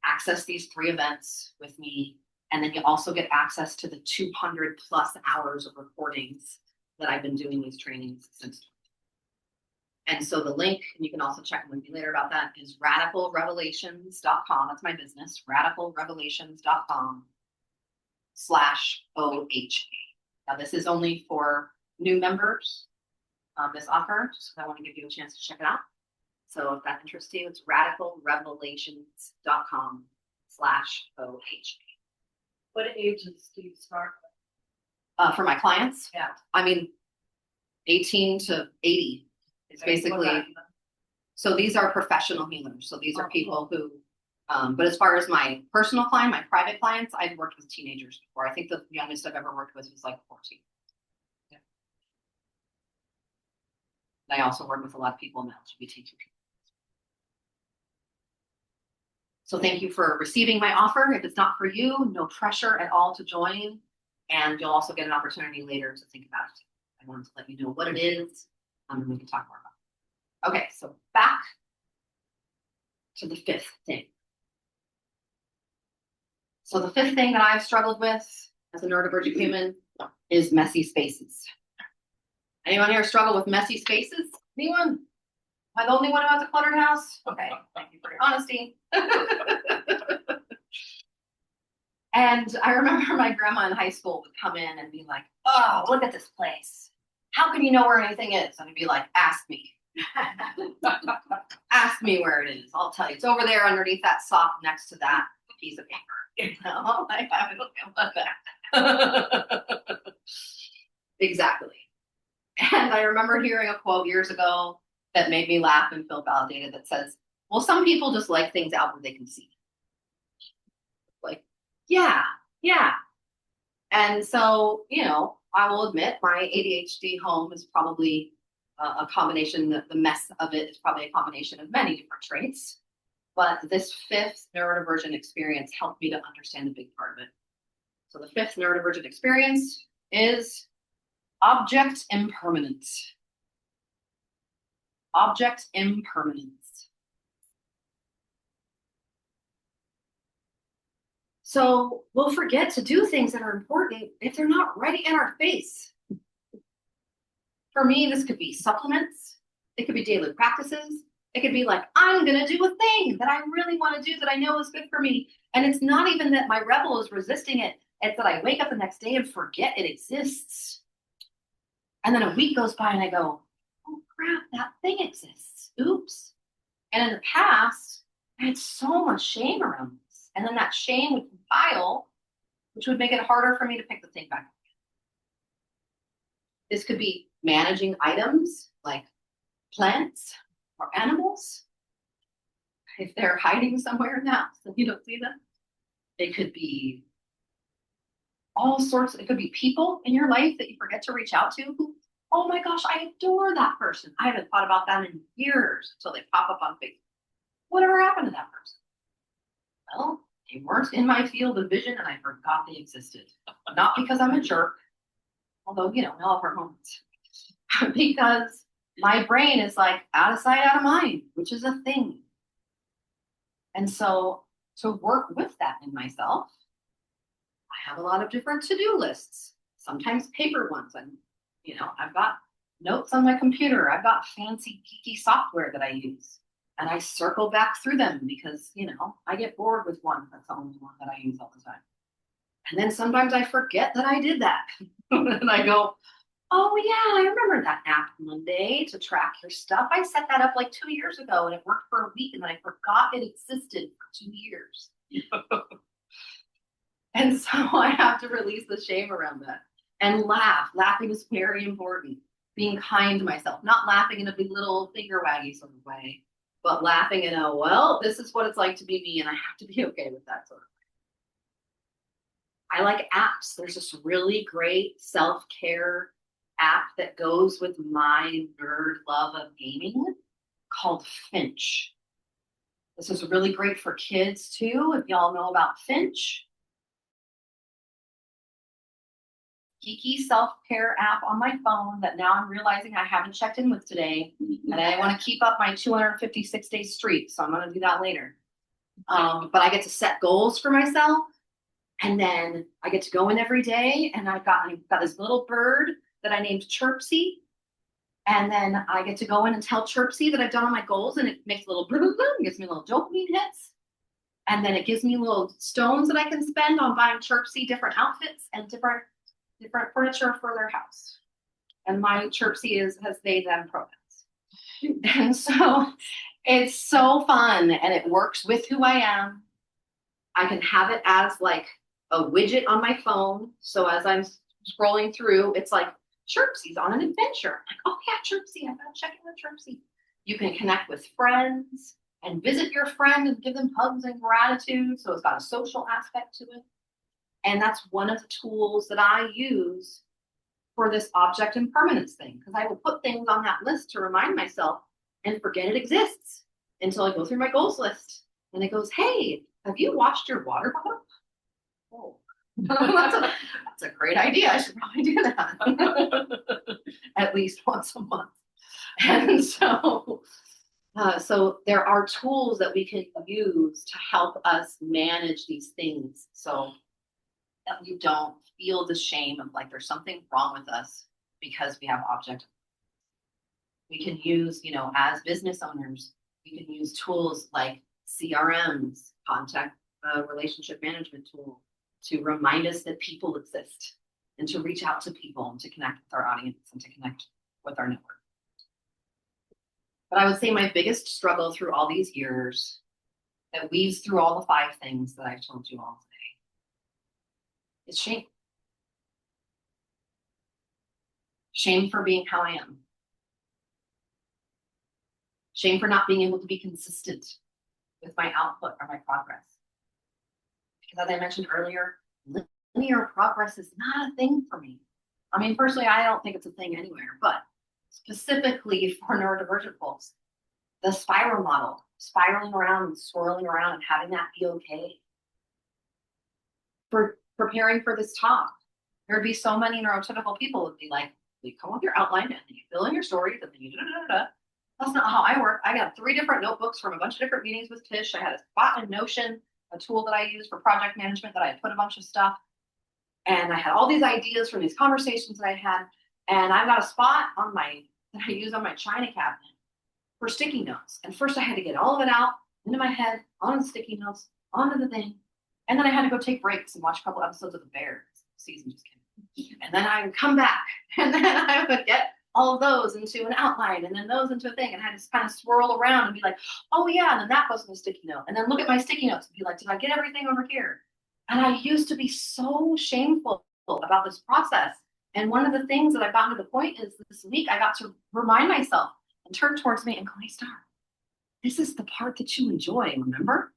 access these 3 events with me, and then you also get access to the 200 plus hours of recordings that I've been doing these trainings since. And so the link, and you can also check with me later about that, is radicalrevelations.com. That's my business, radicalrevelations.com/OHA. Now this is only for new members, this offer, just because I want to give you a chance to check it out. So if that interests you, it's radicalrevelations.com/OHA.
What ages do you start with?
For my clients,
Yeah.
I mean, 18 to 80 is basically. So these are professional healers. So these are people who, but as far as my personal client, my private clients, I've worked with teenagers before. I think the youngest I've ever worked with was like 14. Yeah. I also work with a lot of people in the LGBTQ community. So thank you for receiving my offer. If it's not for you, no pressure at all to join. And you'll also get an opportunity later to think about it. I wanted to let you know what it is, and we can talk more about it. Okay, so back to the 5th thing. So the 5th thing that I've struggled with as a neurodivergent human is messy spaces. Anyone here struggle with messy spaces? Anyone? Am I the only one who has a cluttered house? Okay, thank you for your honesty. And I remember my grandma in high school would come in and be like, oh, look at this place. How can you know where anything is? And I'd be like, ask me. Ask me where it is. I'll tell you. It's over there underneath that sock next to that piece of paper. You know, I have that. Exactly. And I remember hearing a quote years ago that made me laugh and feel validated that says, well, some people just like things out where they can see. Like, yeah. And so, you know, I will admit my ADHD home is probably a combination, the mess of it is probably a combination of many different traits. But this 5th neurodivergent experience helped me to understand a big part of it. So the 5th neurodivergent experience is object impermanence. Object impermanence. So we'll forget to do things that are important if they're not right in our face. For me, this could be supplements. It could be daily practices. It could be like, I'm going to do a thing that I really want to do that I know is good for me. And it's not even that my rebel is resisting it. It's that I wake up the next day and forget it exists. And then a week goes by and I go, oh crap, that thing exists. Oops. And in the past, I had so much shame around this. And then that shame would compile, which would make it harder for me to pick the thing back up. This could be managing items like plants or animals. If they're hiding somewhere in the house and you don't see them. It could be all sorts. It could be people in your life that you forget to reach out to who, oh my gosh, I adore that person. I haven't thought about them in years until they pop up on Facebook. Whatever happened to that person? Well, they weren't in my field of vision and I forgot they existed. Not because I'm a jerk, although, you know, we all have our moments. Because my brain is like out of sight, out of mind, which is a thing. And so to work with that in myself, I have a lot of different to-do lists, sometimes paper ones. And, you know, I've got notes on my computer. I've got fancy geeky software that I use. And I circle back through them because, you know, I get bored with one. That's the only one that I use all the time. And then sometimes I forget that I did that. And I go, oh yeah, I remember that app Monday to track your stuff. I set that up like 2 years ago and it worked for a week and then I forgot it existed for 2 years. And so I have to release the shame around that and laugh. Laughing is very important. Being kind to myself, not laughing in a big little finger waggy sort of way, but laughing in a, well, this is what it's like to be me and I have to be okay with that sort of way. I like apps. There's this really great self-care app that goes with my nerd love of gaming called Finch. This is really great for kids too, if y'all know about Finch. Geeky self-care app on my phone that now I'm realizing I haven't checked in with today. And I want to keep up my 256-day streak, so I'm going to do that later. But I get to set goals for myself. And then I get to go in every day and I've got this little bird that I named Chirpsy. And then I get to go in and tell Chirpsy that I've done all my goals and it makes a little boom, boom, boom, gives me little dopamine hits. And then it gives me little stones that I can spend on buying Chirpsy different outfits and different furniture for their house. And my Chirpsy has they them pronouns. And so it's so fun and it works with who I am. I can have it as like a widget on my phone. So as I'm scrolling through, it's like, Chirpsy's on an adventure. I'm like, oh yeah, Chirpsy, I gotta check in with Chirpsy. You can connect with friends and visit your friend and give them hugs and gratitude. So it's got a social aspect to it. And that's one of the tools that I use for this object impermanence thing, because I will put things on that list to remind myself and forget it exists until I go through my goals list. And it goes, hey, have you washed your water bottle? Oh, that's a great idea. I should probably do that at least once a month. And so there are tools that we can use to help us manage these things. So that we don't feel the shame of like there's something wrong with us because we have object. We can use, as business owners, we can use tools like CRMs, contact relationship management tool, to remind us that people exist and to reach out to people and to connect with our audience and to connect with our network. But I would say my biggest struggle through all these years that weaves through all the 5 things that I've told you all today is shame. Shame for being how I am. Shame for not being able to be consistent with my output or my progress. Because as I mentioned earlier, linear progress is not a thing for me. I mean, personally, I don't think it's a thing anywhere, but specifically for neurodivergent folks, the spiral model, spiraling around and swirling around and having that be okay. For preparing for this talk, there'd be so many neurotypical people would be like, you come up with your outline and you fill in your stories and then you da-da-da-da. That's not how I work. I got 3 different notebooks from a bunch of different meetings with Tish. I had a spot in Notion, a tool that I use for project management that I put a bunch of stuff. And I had all these ideas from these conversations that I had. And I've got a spot that I use on my China cabinet for sticky notes. And first I had to get all of it out into my head, onto the sticky notes, onto the thing. And then I had to go take breaks and watch a couple episodes of The Bear. Season just came. And then I would come back and then I would get all of those into an outline and then those into a thing. And I had to kind of swirl around and be like, oh yeah, and then that goes in a sticky note. And then look at my sticky notes and be like, did I get everything over here? And I used to be so shameful about this process. And one of the things that I've gotten to the point is this week I got to remind myself and turn towards me and go, hey, Starr, this is the part that you enjoy, remember?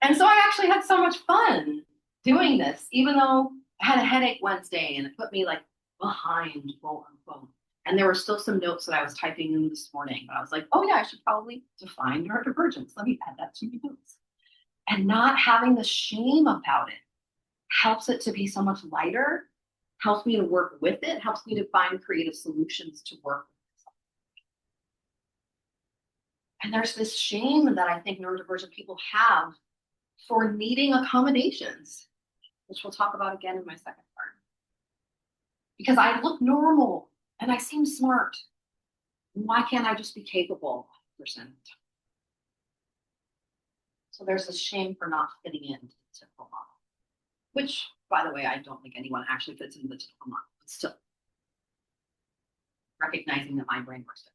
And so I actually had so much fun doing this, even though I had a headache Wednesday and it put me like behind, quote unquote. And there were still some notes that I was typing in this morning, but I was like, oh yeah, I should probably define neurodivergence. Let me add that to my notes. And not having the shame about it helps it to be so much lighter, helps me to work with it, helps me to find creative solutions to work with it. And there's this shame that I think neurodivergent people have for needing accommodations, which we'll talk about again in my second part. Because I look normal and I seem smart. Why can't I just be capable 100%? So there's this shame for not fitting into the typical model. which, by the way, I don't think anyone actually fits into the trauma, but still recognizing that my brain works different.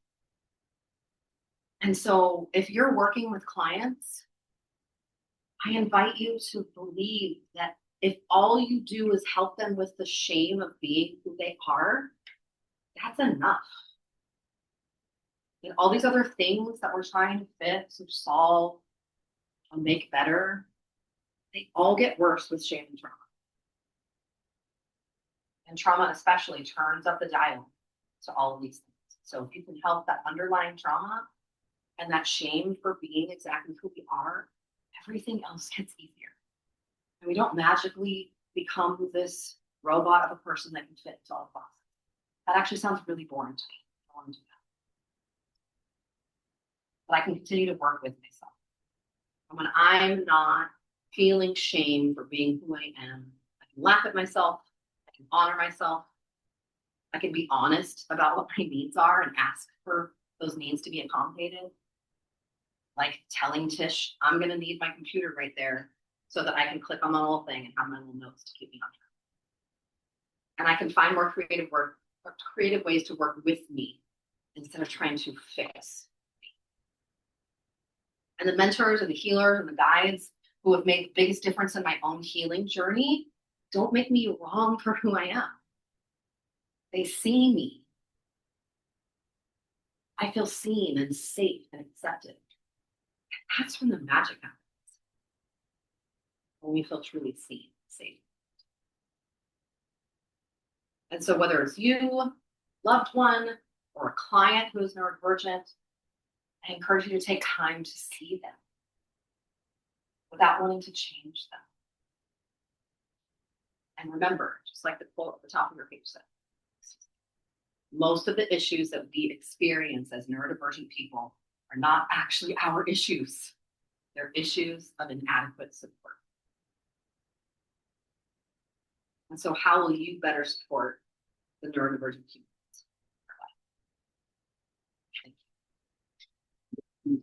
And so if you're working with clients, I invite you to believe that if all you do is help them with the shame of being who they are, that's enough. And all these other things that we're trying to fix or solve or make better, they all get worse with shame and trauma. And trauma especially turns up the dial to all of these things. So if you can help that underlying trauma and that shame for being exactly who we are, everything else gets easier. And we don't magically become this robot of a person that can fit into all the boxes. That actually sounds really boring to me. I don't want to do that. But I can continue to work with myself. And when I'm not feeling shame for being who I am, I can laugh at myself, I can honor myself, I can be honest about what my needs are and ask for those needs to be accommodated. Like telling Tish, I'm going to need my computer right there so that I can click on the little thing and have my little notes to keep me on track. And I can find more creative ways to work with me instead of trying to fix me. And the mentors and the healers and the guides who have made the biggest difference in my own healing journey don't make me wrong for who I am. They see me. I feel seen and safe and accepted. That's when the magic happens. When we feel truly seen, safe. And so whether it's you, loved one, or a client who is neurodivergent, I encourage you to take time to see them without wanting to change them. And remember, just like the quote at the top of your page said, most of the issues that we experience as neurodivergent people are not actually our issues. They're issues of inadequate support. And so how will you better support the neurodivergent humans? Thank you.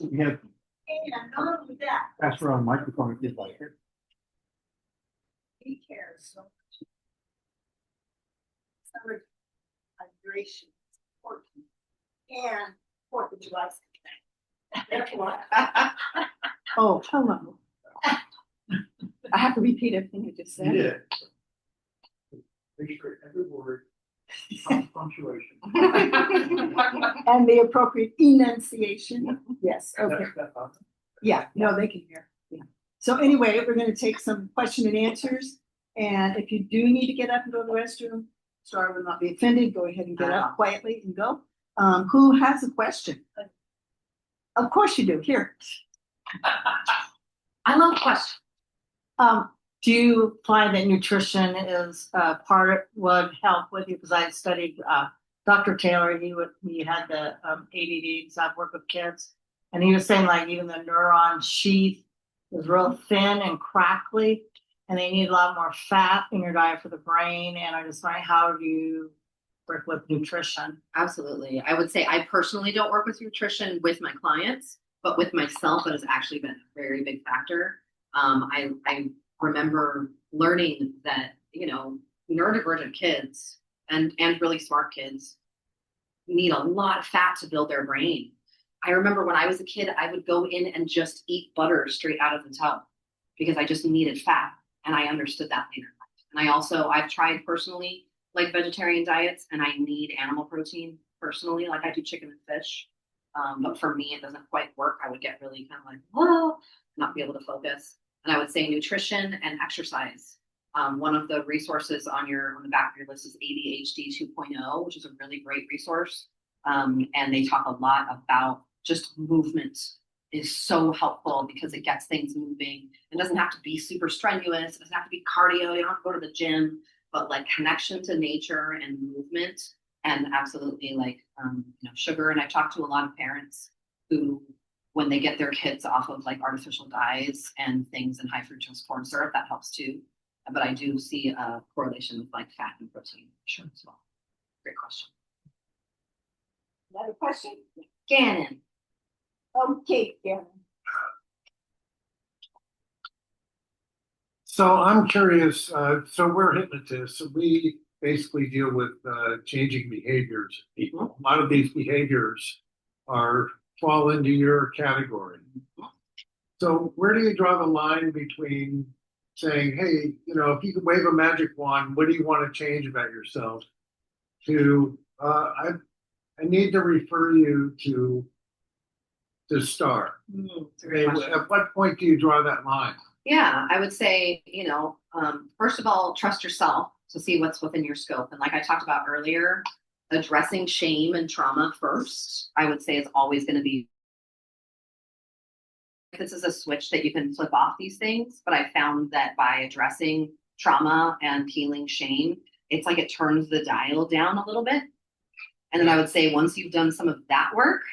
We have,
And not only that,
pass her on a microphone if you'd like.
he cares so much. Summer hydration, important, and 4th of July. Therefore,
Oh, hello. I have to repeat everything I just said.
Yeah. Make sure every word, punctuation.
And the appropriate enunciation. Yes, okay. Yeah, no, they can hear. Yeah. So anyway, we're going to take some question and answers. And if you do need to get up and go to the restroom, Starr will not be offended. Go ahead and get up quietly and go. Who has a question? Of course you do. Here.
I love questions.
Do you find that nutrition is part would help with you? Because I studied Dr. Taylor. He had the ADD, because I've worked with kids, and he was saying like even the neuron sheath is real thin and crackly, and they need a lot more fat in your diet for the brain. And I just wondering, how do you work with nutrition?
Absolutely. I would say I personally don't work with nutrition with my clients, but with myself, it has actually been a very big factor. I remember learning that, neurodivergent kids and really smart kids need a lot of fat to build their brain. I remember when I was a kid, I would go in and just eat butter straight out of the tub because I just needed fat. And I understood that later. And I've tried personally like vegetarian diets, and I need animal protein personally. Like I do chicken and fish. But for me, it doesn't quite work. I would get really kind of like, whoa, not be able to focus. And I would say nutrition and exercise. One of the resources on the back of your list is ADHD 2.0, which is a really great resource. And they talk a lot about just movement is so helpful because it gets things moving. It doesn't have to be super strenuous. It doesn't have to be cardio. You don't have to go to the gym, but like connection to nature and movement, and absolutely like, sugar. And I talk to a lot of parents who when they get their kids off of like artificial dyes and things and high fructose corn syrup, that helps too. But I do see a correlation with like fat and protein, sure, as well. Great question.
Another question?
Gannon.
Okay, Karen.
So I'm curious, so we're hypnotists, so we basically deal with changing behaviors of people. A lot of these behaviors fall into your category. So where do you draw the line between saying, hey, if you could wave a magic wand, what do you want to change about yourself? To I need to refer you to Starr.
It's a great question.
At what point do you draw that line?
Yeah, I would say, first of all, trust yourself to see what's within your scope. And like I talked about earlier, addressing shame and trauma first, I would say is always going to be. This is a switch that you can flip off these things, but I found that by addressing trauma and healing shame, it's like it turns the dial down a little bit. And then I would say once you've done some of that work,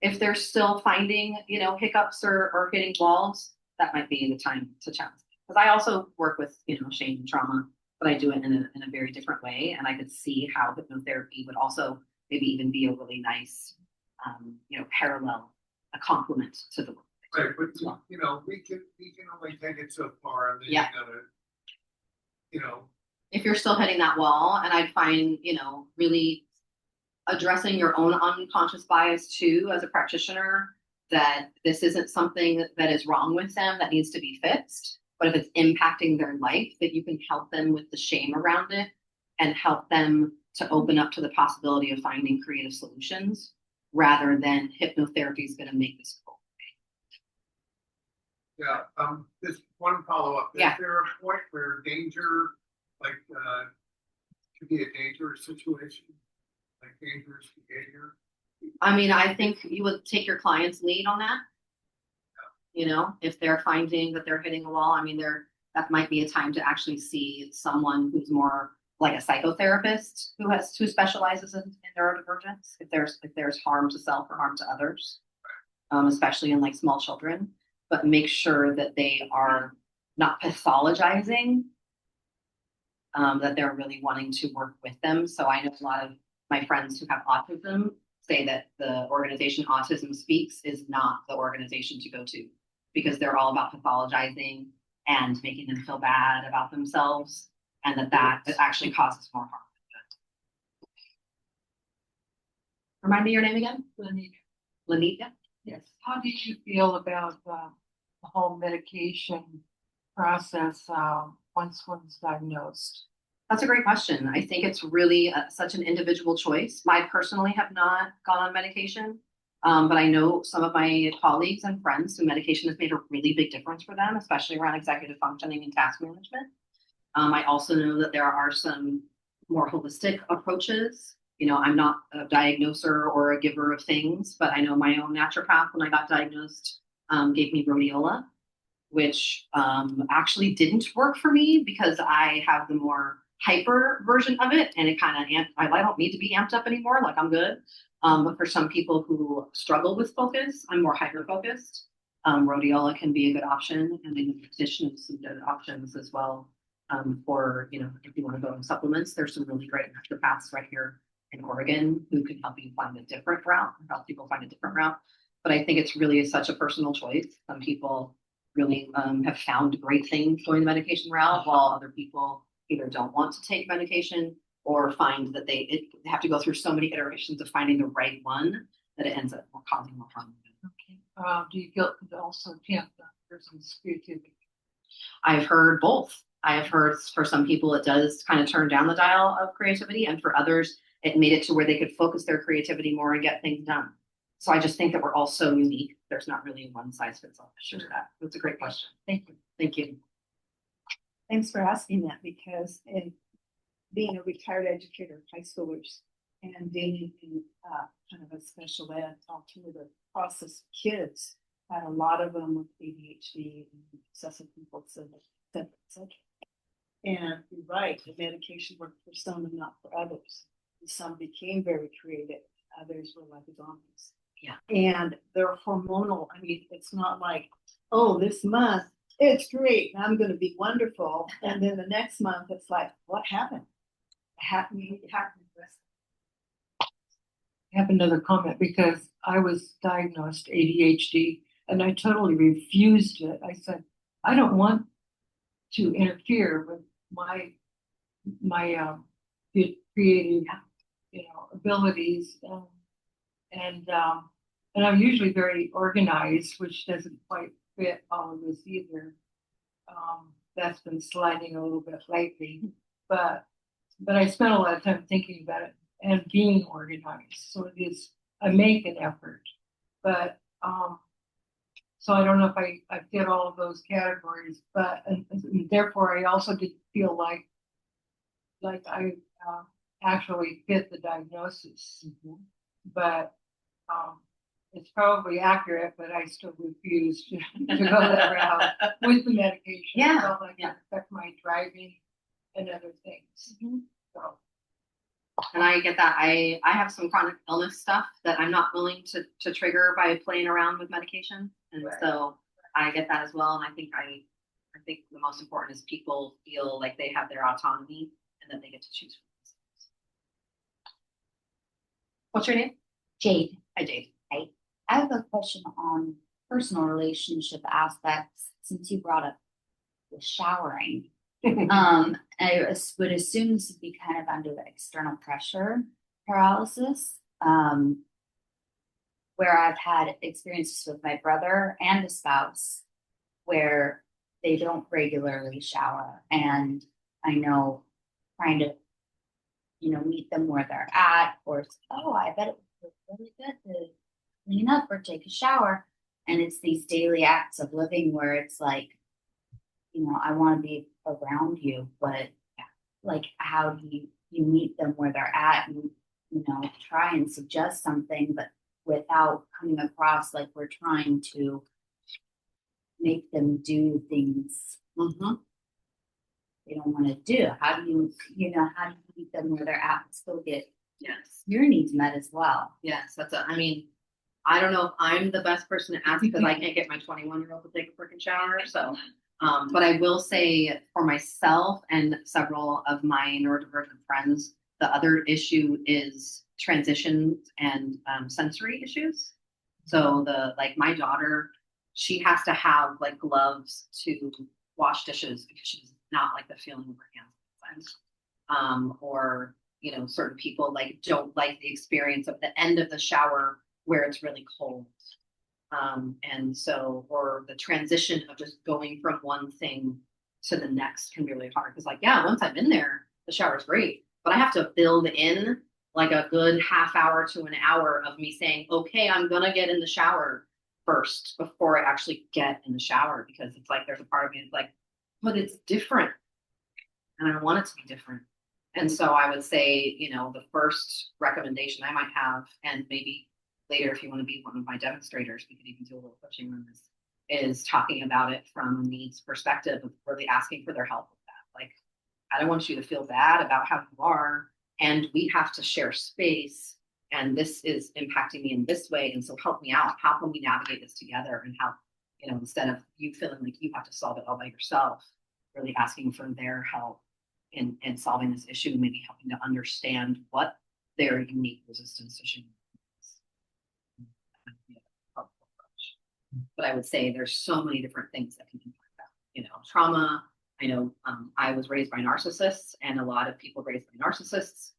if they're still finding, hiccups or hitting walls, that might be the time to challenge. Because I also work with, shame and trauma, but I do it in a very different way. And I could see how hypnotherapy would also maybe even be a really nice, parallel, a complement to the work.
Right, but we can only take it so far, and then
Yeah.
you gotta,
If you're still hitting that wall, and I'd find, really addressing your own unconscious bias too, as a practitioner, that this isn't something that is wrong with them that needs to be fixed, but if it's impacting their life, that you can help them with the shame around it and help them to open up to the possibility of finding creative solutions rather than hypnotherapy is going to make this go.
Yeah, this one follow-up.
Yeah.
Is there a point where danger, could be a dangerous situation, like dangerous behavior?
I mean, I think you would take your client's lead on that. If they're finding that they're hitting a wall, I mean, that might be a time to actually see someone who's more like a psychotherapist who specializes in neurodivergence. If there's harm to self or harm to others, especially in like small children, but make sure that they are not pathologizing, that they're really wanting to work with them. So I know a lot of my friends who have autism say that the organization Autism Speaks is not the organization to go to because they're all about pathologizing and making them feel bad about themselves, and that actually causes more harm. Remind me your name again? Lanita?
Yes. How did you feel about the whole medication process once one's diagnosed?
That's a great question. I think it's really such an individual choice. I personally have not gone on medication, but I know some of my colleagues and friends who medication has made a really big difference for them, especially around executive functioning and task management. I also know that there are some more holistic approaches. I'm not a diagnoser or a giver of things, but I know my own naturopath, when I got diagnosed, gave me rhodiola, which actually didn't work for me because I have the more hyper version of it, and it kind of I don't need to be amped up anymore. Like I'm good. But for some people who struggle with focus, I'm more hyper focused. Rhodiola can be a good option, and in addition to some good options as well. For if you want to go on supplements, there's some really great naturopaths right here in Oregon who can help you find a different route, or help people find a different route. But I think it's really such a personal choice. Some people really have found great things going the medication route, while other people either don't want to take medication or find that they have to go through so many iterations of finding the right one that it ends up causing more harm.
Okay. Do you feel it also tamp the person's creativity?
I've heard both. I have heard for some people it does kind of turn down the dial of creativity, and for others it made it to where they could focus their creativity more and get things done. So I just think that we're all so unique. There's not really a one size fits all answer to that. That's a great question.
Thank you.
Thank you.
Thanks for asking that, because in being a retired educator of high schoolers and being in kind of a special ed alternative process kids, had a lot of them with ADHD and excessive compulsive, etc. And you're right, the medication worked for some and not for others. And some became very creative, others were like zombies.
Yeah.
And they're hormonal. I mean, it's not like, oh, this month it's great and I'm going to be wonderful. And then the next month it's like, what happened? It happened.
I have another comment because I was diagnosed ADHD and I totally refused it. I said, I don't want to interfere with my creative, abilities and I'm usually very organized, which doesn't quite fit all of this either. That's been sliding a little bit lately, but I spent a lot of time thinking about it and being organized. So it is, I make an effort, but so I don't know if I fit all of those categories, but and therefore I also did feel like I actually fit the diagnosis, but it's probably accurate, but I still refuse to go that route with the medication.
Yeah,
I felt like
yeah.
it affect my driving and other things. So
And I get that. I have some chronic illness stuff that I'm not willing to trigger by playing around with medication. And
Right.
so I get that as well. And I think the most important is people feel like they have their autonomy and that they get to choose for themselves. What's your name?
Jade,
Hi, Jade.
I have a question on personal relationship aspects since you brought up the showering. Would assume this would be kind of under the external pressure paralysis, where I've had experiences with my brother and a spouse where they don't regularly shower. And I know trying to, meet them where they're at, or, oh, I bet it would feel really good to clean up or take a shower. And it's these daily acts of living where it's like, I want to be around you, but like, how do you meet them where they're at and, try and suggest something, but without coming across like we're trying to make them do things they don't want to do. How do you meet them where they're at and still get
Yes.
your needs met as well?
Yes. I don't know if I'm the best person to ask because I can't get my 21-year-old to take a freaking shower. So, but I will say for myself and several of my neurodivergent friends, the other issue is transitions and sensory issues. So my daughter, she has to have like gloves to wash dishes because she does not like the feeling of her hands. Or, certain people don't like the experience of the end of the shower where it's really cold. And so, or the transition of just going from one thing to the next can be really hard. Because once I'm in there, the shower's great, but I have to build in like a good half hour to an hour of me saying, okay, I'm going to get in the shower first before I actually get in the shower. Because it's like, there's a part of me that's like, but it's different. And I want it to be different. And so I would say, the first recommendation I might have, and maybe later, if you want to be one of my demonstrators, we could even do a little coaching on this, is talking about it from a needs perspective of really asking for their help with that. Like, I don't want you to feel bad about how you are, and we have to share space, and this is impacting me in this way, and so help me out. How can we navigate this together? And how, instead of you feeling like you have to solve it all by yourself, really asking for their help in solving this issue, maybe helping to understand what their unique resistance issue is. But I would say there's so many different things that can impact that. Trauma. I know I was raised by narcissists, and a lot of people raised by narcissists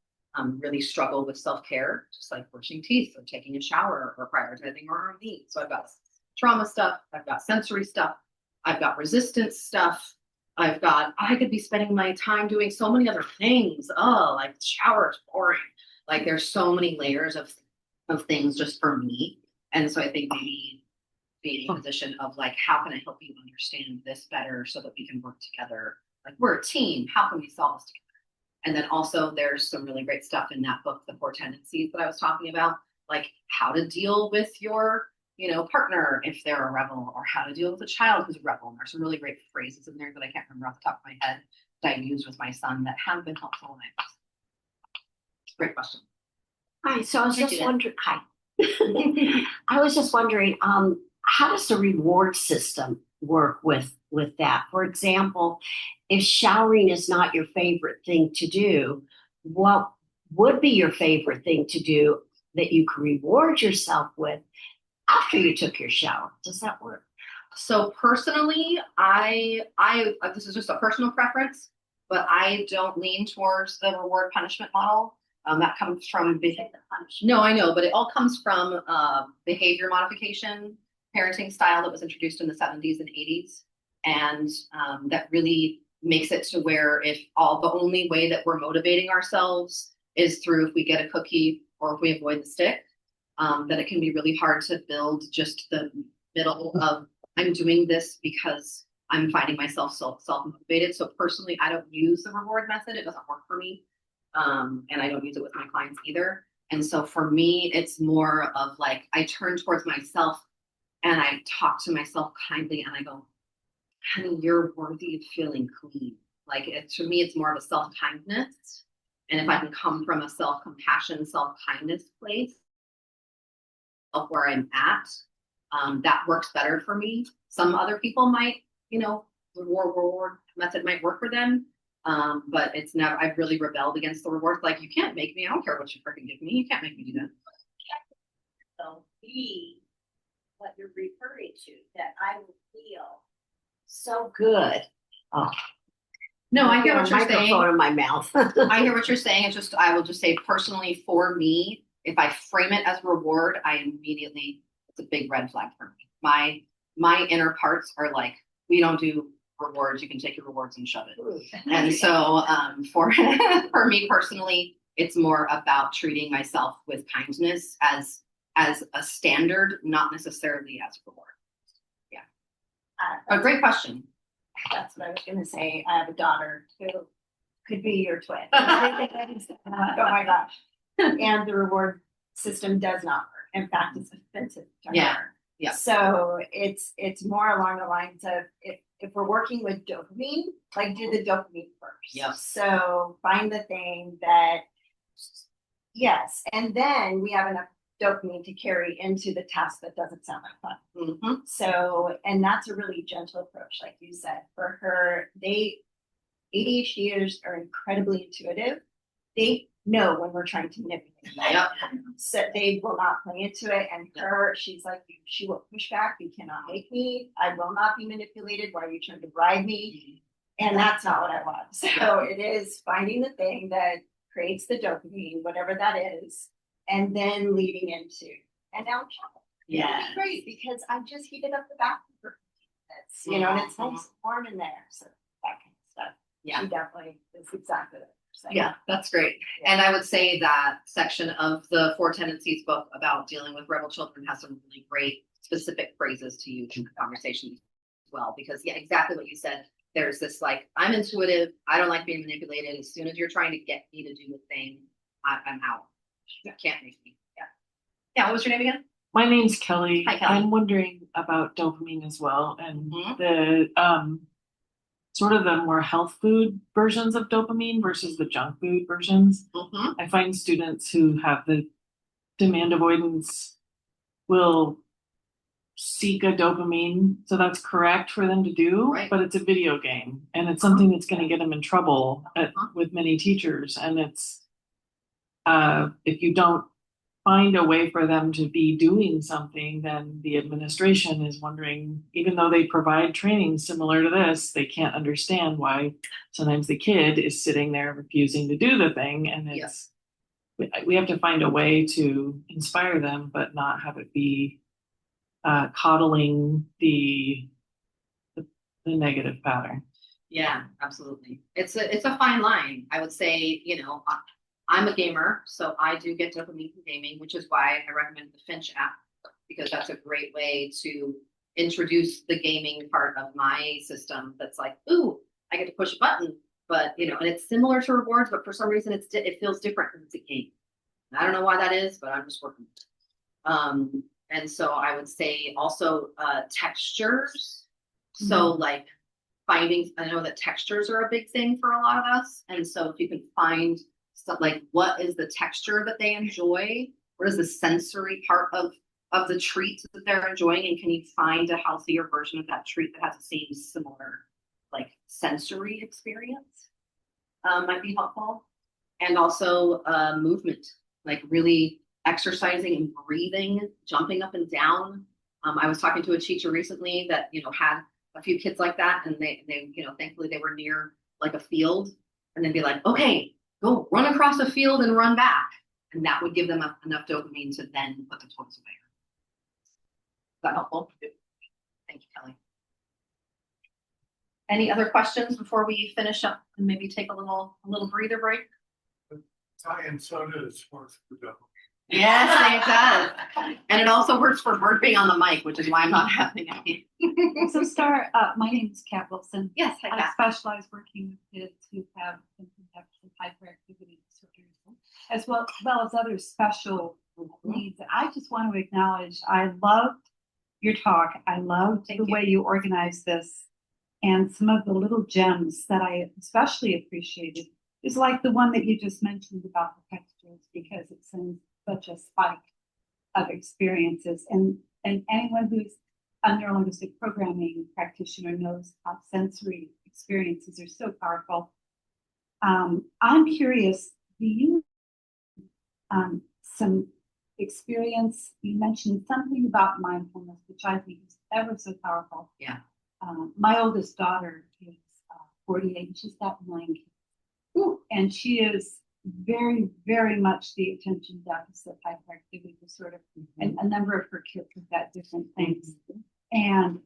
really struggle with self-care, just like brushing teeth or taking a shower or prioritizing our own needs. So I've got trauma stuff, I've got sensory stuff, I've got resistance stuff, I could be spending my time doing so many other things. Oh, like shower is boring. Like there's so many layers of things just for me. And so I think maybe being in a position of like, how can I help you understand this better so that we can work together? Like we're a team. How can we solve this together? And then also there's some really great stuff in that book, The Four Tendencies that I was talking about, like how to deal with your, partner if they're a rebel, or how to deal with a child who's a rebel. And there's some really great phrases in there that I can't remember off the top of my head that I used with my son that have been helpful. Great question.
Hi, so I was
Hi,
just
Judith.
wondering, hi, I was just wondering, how does the reward system work with that? For example, if showering is not your favorite thing to do, what would be your favorite thing to do that you can reward yourself with after you took your shower? Does that work?
So personally, I this is just a personal preference, but I don't lean towards the reward punishment model. That comes from no, I know, but it all comes from behavior modification parenting style that was introduced in the 70s and 80s, and that really makes it to where if the only way that we're motivating ourselves is through if we get a cookie or if we avoid the stick, that it can be really hard to build just the middle of I'm doing this because I'm finding myself self-motivated. So personally, I don't use the reward method. It doesn't work for me. And I don't use it with my clients either. And so for me, it's more of like, I turn towards myself and I talk to myself kindly and I go, honey, you're worthy of feeling clean. Like to me, it's more of a self-kindness. And if I can come from a self-compassion, self-kindness place of where I'm at, that works better for me. Some other people might, the reward method might work for them. But it's never, I've really rebelled against the rewards. Like, you can't make me, I don't care what you freaking give me. You can't make me do that.
So be what you're referring to, that I will feel so good. Oh.
No, I hear what you're saying.
Microphone in my mouth.
I hear what you're saying. It's just, I will just say personally for me, if I frame it as reward, it's a big red flag for me. My inner parts are like, we don't do rewards. You can take your rewards and shove it. And so for me personally, it's more about treating myself with kindness as a standard, not necessarily as a reward. Yeah. A great question.
That's what I was gonna say. I have a daughter who could be your twin. Oh my gosh. And the reward system does not work. In fact, it's offensive to her.
Yeah.
So it's more along the lines of if we're working with dopamine, like do the dopamine first.
Yep.
So find the thing that, yes, and then we have enough dopamine to carry into the task that doesn't sound like fun.
Mm-hmm.
So, and that's a really gentle approach, like you said. For her, ADHDers are incredibly intuitive. They know when we're trying to manipulate them.
Yep.
So they will not play into it. And she's like, she will push back. You cannot make me. I will not be manipulated. Why are you trying to bribe me? And that's not what I want. So it is finding the thing that creates the dopamine, whatever that is, and then leading into, and now I'm shopping.
Yeah.
It's great because I just heated up the bathroom for 15 minutes, and it's nice and warm in there. So that kind of stuff.
Yeah.
She definitely is exactly what you're saying.
Yeah, that's great.
Yeah.
And I would say that section of the Four Tendencies book about dealing with rebel children has some really great specific phrases to use in the conversation as well. Because exactly what you said. There's this like, I'm intuitive. I don't like being manipulated. As soon as you're trying to get me to do a thing, I'm out. You can't make me. Yeah. Yeah. What was your name again?
My name's Kelly.
Hi, Kelly.
I'm wondering about dopamine as well, and
Mhm.
the sort of the more health food versions of dopamine versus the junk food versions.
Mm-hmm.
I find students who have the demand avoidance will seek a dopamine, so that's correct for them to do,
Right.
but it's a video game, and it's something that's going to get them in trouble with many teachers, and it's if you don't find a way for them to be doing something, then the administration is wondering, even though they provide training similar to this, they can't understand why sometimes the kid is sitting there refusing to do the thing. And it's, we have to find a way to inspire them, but not have it be coddling the negative pattern.
Yeah, absolutely. It's a fine line. I would say, I'm a gamer, so I do get dopamine from gaming, which is why I recommend the Finch app, because that's a great way to introduce the gaming part of my system. That's like, ooh, I get to push a button, but and it's similar to rewards, but for some reason it feels different because it's a game. And I don't know why that is, but I'm just working. And so I would say also textures.
Mm-hmm.
So like I know that textures are a big thing for a lot of us, and so if you can find stuff like what is the texture that they enjoy, what is the sensory part of the treat that they're enjoying, and can you find a healthier version of that treat that has the same similar like sensory experience? Might be helpful. And also movement, like really exercising and breathing, jumping up and down. I was talking to a teacher recently that, you know, had a few kids like that, and they, you know, thankfully they were near like a field, and they'd be like, okay, go run across the field and run back. And that would give them enough dopamine to then put the toys away. Is that helpful? Thank you, Kelly. Any other questions before we finish up and maybe take a little breather break?
Italian soda is worth the double.
Yes, it does. And it also works for burping on the mic, which is why I'm not having any.
So Starr, my name is Kat Wilson.
Yes, hi,
I
Kat.
specialize working with kids who have some hyperactivity disorders, as well as other special needs. I just want to acknowledge, I loved your talk. I loved the way you organized this, and some of the little gems that I especially appreciated is like the one that you just mentioned about the textures, because it sends such a spike of experiences, and anyone who's a neurolinguistic programming practitioner knows how sensory experiences are so powerful. I'm curious, do you some experience, you mentioned something about mindfulness, which I think is ever so powerful.
Yeah.
My oldest daughter is 48, and she's got 9 kids. Ooh, and she is very, very much the attention deficit hyperactivity disorder. And a number of her kids have got different things. And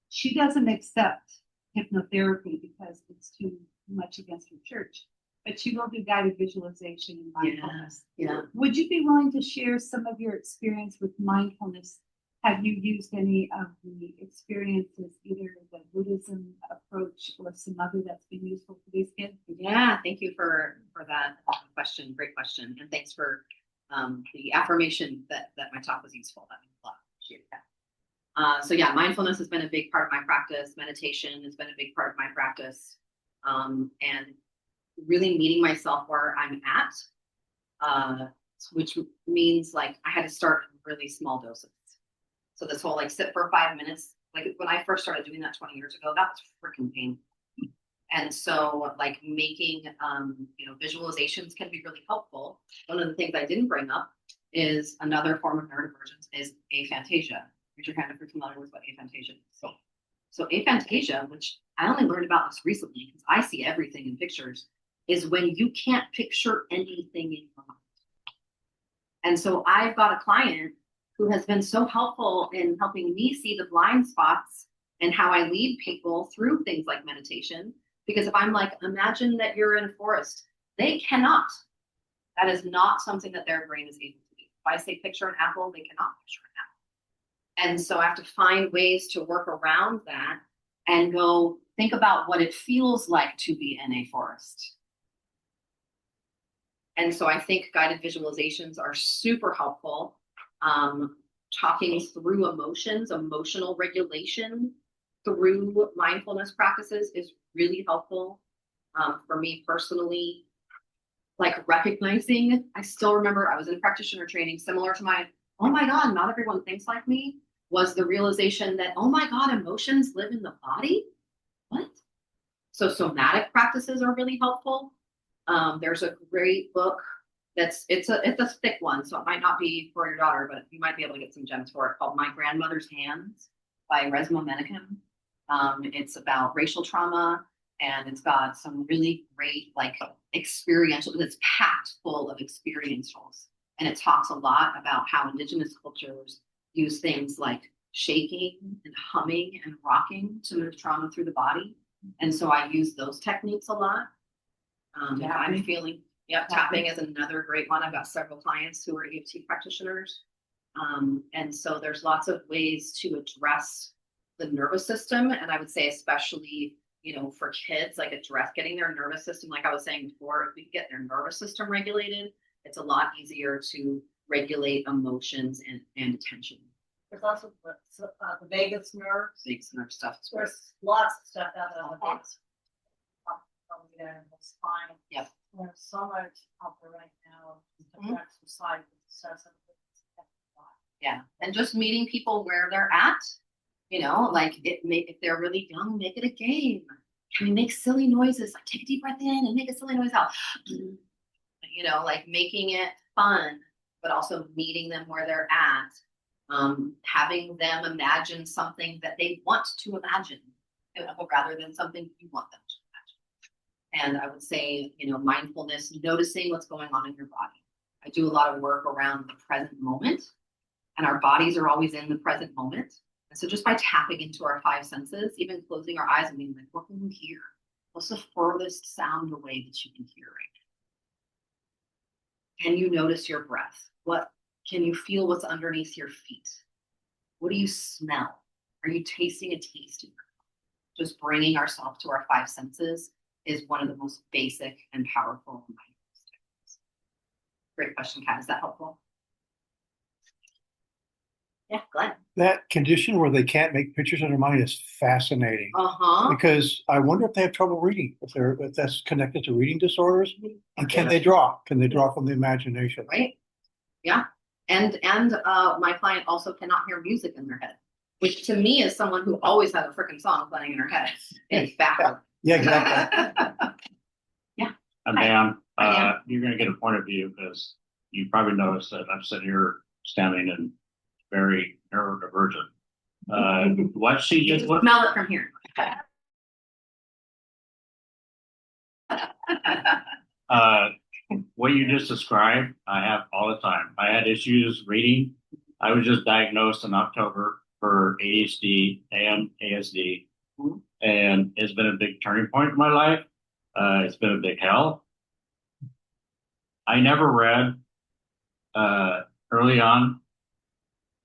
she doesn't accept hypnotherapy because it's too much against her church, but she will do guided visualization and mindfulness.
Yeah.
Would you be willing to share some of your experience with mindfulness? Have you used any of the experiences, either the Buddhism approach or some other that's been useful for these kids?
Yeah, thank you for that question. Great question. And thanks for the affirmation that my talk was useful. That means a lot. Appreciate that. So yeah, mindfulness has been a big part of my practice. Meditation has been a big part of my practice. And really meeting myself where I'm at, which means like I had to start in really small doses. So this whole like sit for 5 minutes, like when I first started doing that 20 years ago, that was freaking painful. And so like making, you know, visualizations can be really helpful. One of the things I didn't bring up is another form of neurodivergence is aphantasia. Raise your hand if you're familiar with what aphantasia is. So aphantasia, which I only learned about this recently because I see everything in pictures, is when you can't picture anything in your mind. And so I've got a client who has been so helpful in helping me see the blind spots and how I lead people through things like meditation. Because if I'm like, imagine that you're in a forest, they cannot. That is not something that their brain is able to do. If I say picture an apple, they cannot picture an apple. And so I have to find ways to work around that and go think about what it feels like to be in a forest. And so I think guided visualizations are super helpful. Talking through emotions, emotional regulation through mindfulness practices is really helpful. For me personally, like recognizing, I still remember I was in practitioner training similar to my, oh my God, not everyone thinks like me, was the realization that, oh my God, emotions live in the body? What? So somatic practices are really helpful. There's a great book it's a thick one, so it might not be for your daughter, but you might be able to get some gems for it, called My Grandmother's Hands by Resmaa Menakem. It's about racial trauma, and it's got some really great like experiential, it's packed full of experientials. And it talks a lot about how indigenous cultures use things like shaking and humming and rocking to move trauma through the body. And so I use those techniques a lot. If I'm feeling, tapping is another great one. I've got several clients who are EFT practitioners. And so there's lots of ways to address the nervous system. And I would say, especially, you know, for kids, like address getting their nervous system. Like I was saying before, if we get their nervous system regulated, it's a lot easier to regulate emotions and attention.
There's also the vagus nerve.
Vagus nerve stuff.
There's lots of stuff out there on the vagus. The spine.
Yep.
there's so much out there right now. That's beside
Yeah, and just meeting people where they're at, you know, like if they're really young, make it a game. I mean, make silly noises, like take a deep breath in and make a silly noise out. You know, like making it fun, but also meeting them where they're at. Having them imagine something that they want to imagine, you know, rather than something you want them to imagine. And I would say, you know, mindfulness, noticing what's going on in your body. I do a lot of work around the present moment, and our bodies are always in the present moment. And so just by tapping into our five senses, even closing our eyes and being like, what can you hear? What's the furthest sound away that you can hear right now? Can you notice your breath? What can you feel what's underneath your feet? What do you smell? Are you tasting a taste in your mouth? Just bringing ourselves to our five senses is one of the most basic and powerful mindfulness techniques. Great question, Kat. Is that helpful? Yeah, Glenn.
That condition where they can't make pictures in their mind is fascinating. Because I wonder if they have trouble reading, if that's connected to reading disorders. And can they draw? Can they draw from the imagination?
Right. Yeah. And my client also cannot hear music in their head, which to me is someone who always has a freaking song playing in her head. It's baffling.
Yeah, exactly.
Yeah.
Dan,
Hi,
you're going to get a point of view because you probably noticed that I'm sitting here standing and very neurodivergent. What she
You
just
can smell it from here.
what you just described, I have all the time. I had issues reading. I was just diagnosed in October for ADHD and ASD, and it's been a big turning point in my life. It's been a big hell. I never read early on.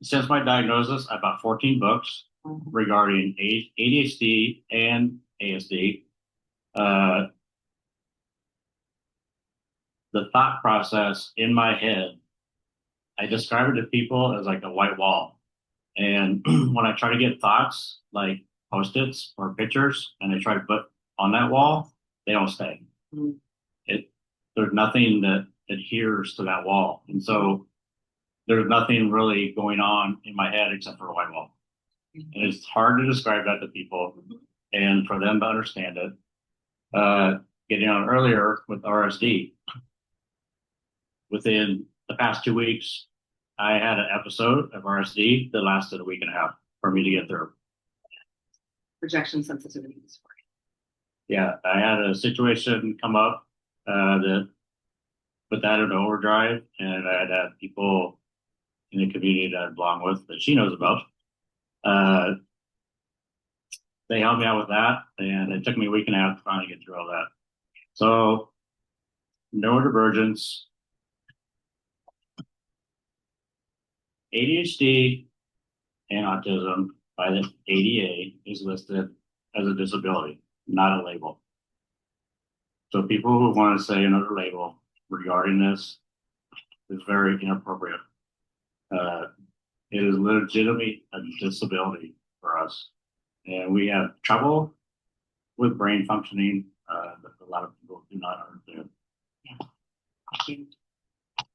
Since my diagnosis, I bought 14 books regarding ADHD and ASD. The thought process in my head, I describe it to people as like a white wall. And when I try to get thoughts like Post-its or pictures and I try to put on that wall, they don't stay. There's nothing that adheres to that wall. And so there's nothing really going on in my head except for a white wall. And it's hard to describe that to people and for them to understand it. Getting on earlier with RSD, within the past 2 weeks, I had an episode of RSD that lasted a week and a half for me to get through.
Rejection sensitivity dysphoria.
Yeah, I had a situation come up that put that in overdrive, and I had people in the community that I belong with that she knows about. They helped me out with that, and it took me a week and a half to finally get through all that. So, neurodivergence, ADHD, and autism by the ADA is listed as a disability, not a label. So people who want to say another label regarding this is very inappropriate. It is legitimately a disability for us. And we have trouble with brain functioning that a lot of people do not understand.
Yeah. Thank you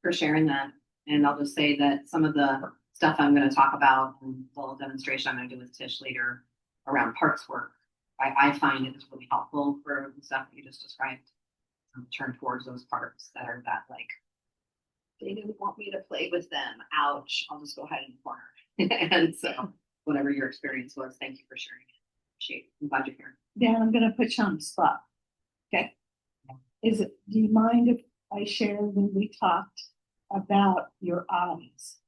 for sharing that. And I'll just say that some of the stuff I'm going to talk about in the little demonstration I'm going to do with Tish later around parts work, I find it is really helpful for the stuff that you just described. Turn towards those parts that are that like, they didn't want me to play with them. Ouch. I'll just go hide in the corner. And so whatever your experience was, thank you for sharing it. Appreciate it. I'm glad you're here.
Dan, I'm gonna put you on the spot. Okay. Do you mind if I share when we talked about your eyes?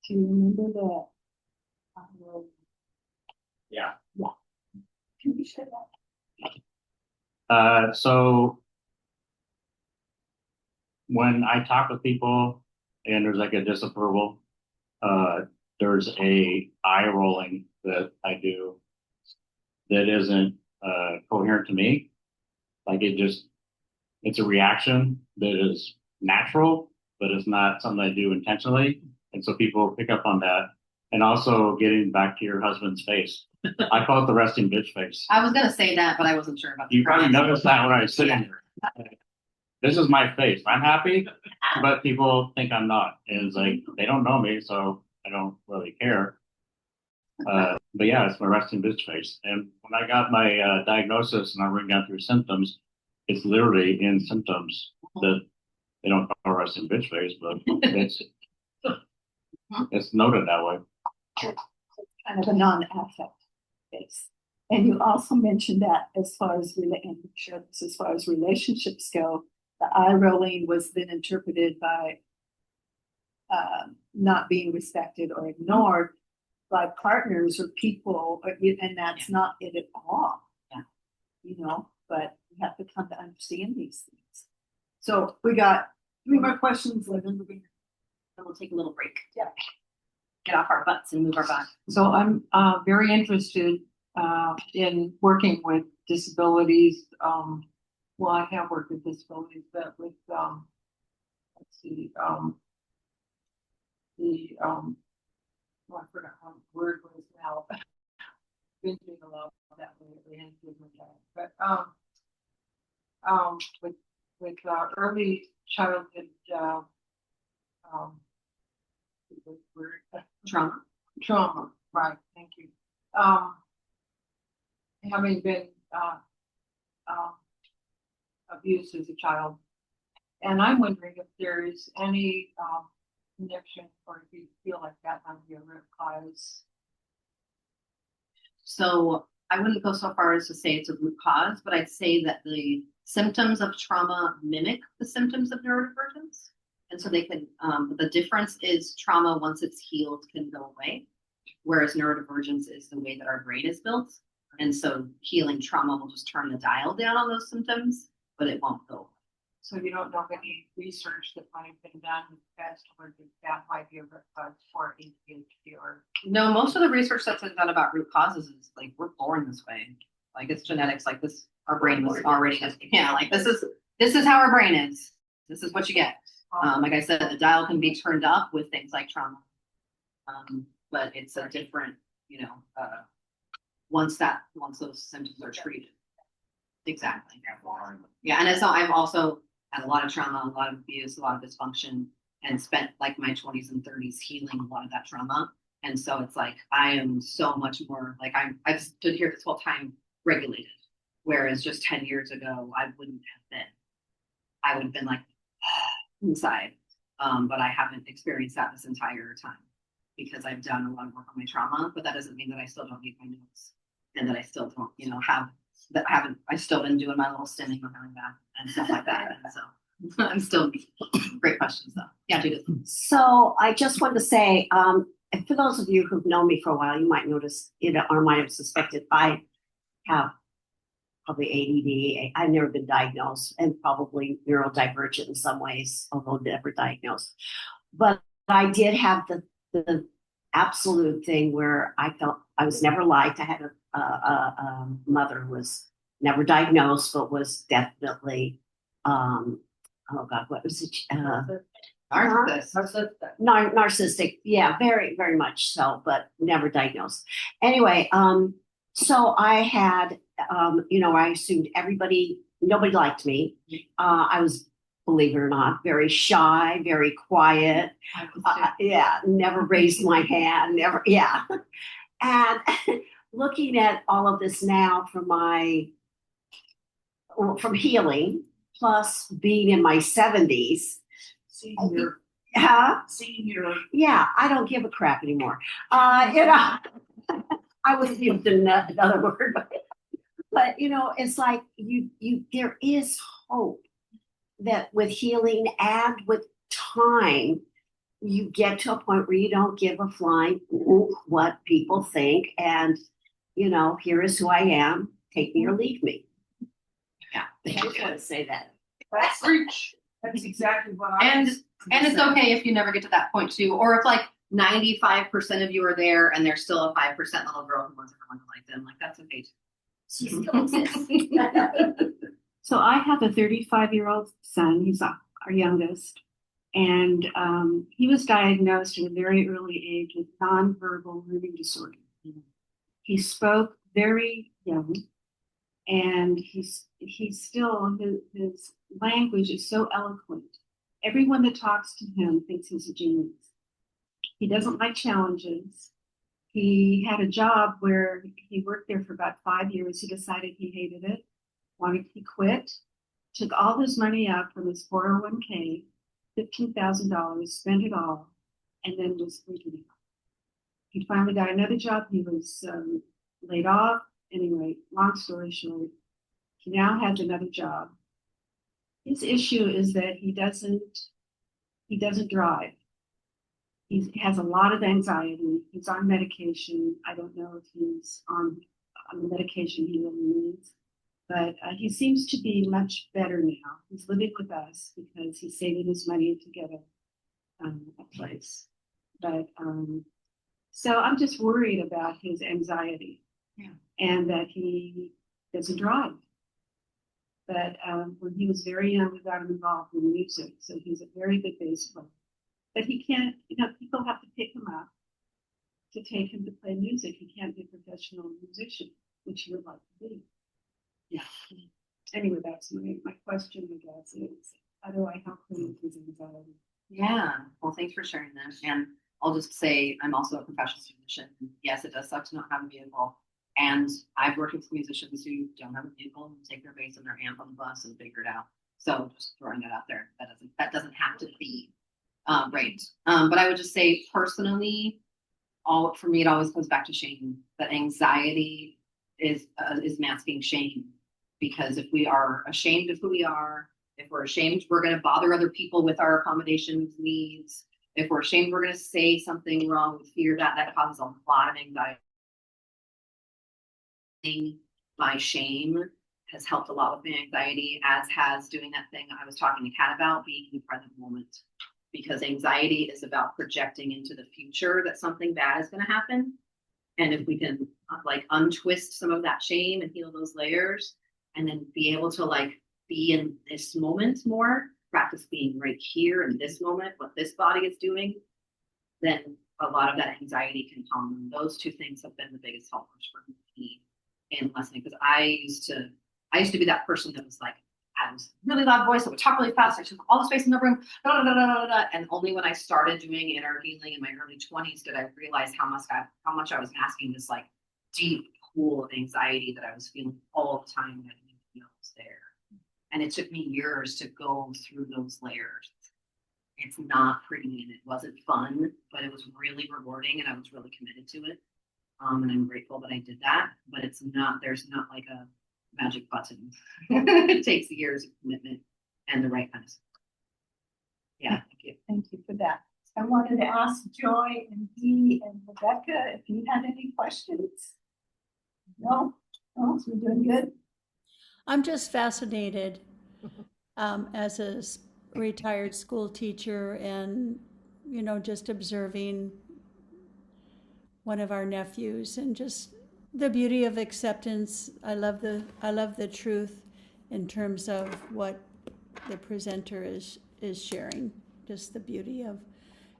Do you remember that?
Yeah.
Yeah. Can you share that?
So when I talk with people and there's like a disapproval, there's a eye rolling that I do that isn't coherent to me. Like it's a reaction that is natural, but it's not something I do intentionally. And so people pick up on that. And also getting back to your husband's face. I call it the resting bitch face.
I was going to say that, but I wasn't sure about
You probably noticed that when I was sitting here. this is my face. I'm happy, but people think I'm not. And it's like, they don't know me, so I don't really care. But yeah, it's my resting bitch face. And when I got my diagnosis and I wrote down through symptoms, it's literally in symptoms that they don't call resting bitch face, but it's noted that way.
Kind of a non-affect base. And you also mentioned that as far as as far as relationships go, the eye rolling was then interpreted by not being respected or ignored by partners or people, and that's not it at all.
Yeah.
You know, but we have to come to understand these things.
So we got 3 more questions, and then
we'll take a little break.
Yeah.
Get off our butts and move our bodies.
So I'm very interested in working with disabilities. Well, I have worked with disabilities, but with let's see, I forgot how the word was now. Been doing a lot of that lately, and but with early childhood trauma, right? Thank you. Having been abused as a child, and I'm wondering if there is any connection, or if you feel like that might be a root cause.
So I wouldn't go so far as to say it's a root cause, but I'd say that the symptoms of trauma mimic the symptoms of neurodivergence. And so they can, the difference is trauma, once it's healed, can go away, whereas neurodivergence is the way that our brain is built. And so healing trauma will just turn the dial down on those symptoms, but it won't go away.
So you don't know of any research that might have been done as to whether that might be a root cause for ADHD or?
No, most of the research that's been done about root causes is like, we're born this way. Like it's genetics, like this, our brain was already, like this is how our brain is. This is what you get. Like I said, the dial can be turned up with things like trauma. But it's a different, once those symptoms are treated. Exactly. Yeah. And so I've also had a lot of trauma, a lot of abuse, a lot of dysfunction, and spent like my 20s and 30s healing a lot of that trauma. And so it's like, I am so much more like I've stood here this whole time regulated. Whereas just 10 years ago, I wouldn't have been. I would have been like inside. But I haven't experienced that this entire time because I've done a lot of work on my trauma, but that doesn't mean that I still don't need my notes and that I still don't, I've still been doing my little stimming behind that and stuff like that. And so I'm still great questions though. Yeah, Judith.
So I just wanted to say, for those of you who've known me for a while, you might notice it or might have suspected I have probably ADD. I've never been diagnosed, and probably neurodivergent in some ways, although never diagnosed. But I did have the absolute thing where I felt I was never liked. I had a mother who was never diagnosed, but was definitely, oh God, what was it? Narcissistic. Yeah, very, very much so, but never diagnosed. Anyway, so I had, I assumed nobody liked me. I was, believe it or not, very shy, very quiet. Never raised my hand, never. And looking at all of this now from healing, plus being in my 70s. Senior. Yeah, I don't give a crap anymore. I was used another word, but it's like there is hope that with healing and with time, you get to a point where you don't give a flying what people think, and here is who I am. Take me or leave me. Yeah, I just want to say that.
That's exactly what
And it's okay if you never get to that point too, or if like 95% of you are there and there's still a 5% little girl who wants everyone to like them, like that's okay too.
She still exists.
So I have a 35-year-old son. He's our youngest. And he was diagnosed at a very early age with nonverbal learning disorder. He spoke very young, and he's still, his language is so eloquent. Everyone that talks to him thinks he's a genius. He doesn't like challenges. He had a job where he worked there for about 5 years. He decided he hated it, he quit, took all his money out from his 401k, $15,000, spent it all, and then was freaking out. He finally got another job. He was laid off. Anyway, long story short, he now has another job. His issue is that he doesn't drive. He has a lot of anxiety. He's on medication. I don't know if he's on the medication he really needs, but he seems to be much better now. He's living with us because he's saving his money to get a place. But so I'm just worried about his anxiety, and that he doesn't drive. But when he was very young, we got him involved in music, so he's a very good bass player. But he can't, people have to pick him up to take him to play music. He can't be a professional musician, which he would like to be. Yeah. Anyway, that's my question, I guess, is how do I help him with his anxiety?
Yeah. Well, thanks for sharing that. And I'll just say I'm also a professional musician. Yes, it does suck to not have a vehicle. And I've worked with musicians who don't have a vehicle and take their bass and their amp on the bus and figure it out. So just throwing it out there. That doesn't have to be right. But I would just say personally, for me, it always comes back to shame. That anxiety is masking shame, because if we are ashamed of who we are, if we're ashamed, we're going to bother other people with our accommodations needs. If we're ashamed, we're going to say something wrong with fear. That causes a lot of anxiety. My shame has helped a lot with my anxiety, as has doing that thing I was talking to Kat about, being in the present moment. Because anxiety is about projecting into the future that something bad is going to happen. And if we can untwist some of that shame and heal those layers, and then be able to be in this moment more, practice being right here in this moment, what this body is doing, then a lot of that anxiety can calm. And those two things have been the biggest helpers for me in listening. Because I used to be that person that was had this really loud voice that would talk really fast. I took all the space in the room, and only when I started doing inner healing in my early 20s did I realize how much I was masking this deep pool of anxiety that I was feeling all the time that I didn't even know was there. And it took me years to go through those layers. It's not pretty and it wasn't fun, but it was really rewarding and I was really committed to it. And I'm grateful that I did that, but there's not a magic button. It takes years of commitment and the right kind of stuff. Yeah, thank you.
Thank you for that. I wanted to ask Joy and Dee and Rebecca if you had any questions. No, so we're doing good.
I'm just fascinated as a retired school teacher and, just observing one of our nephews and just the beauty of acceptance. I love the truth in terms of what the presenter is sharing. Just the beauty of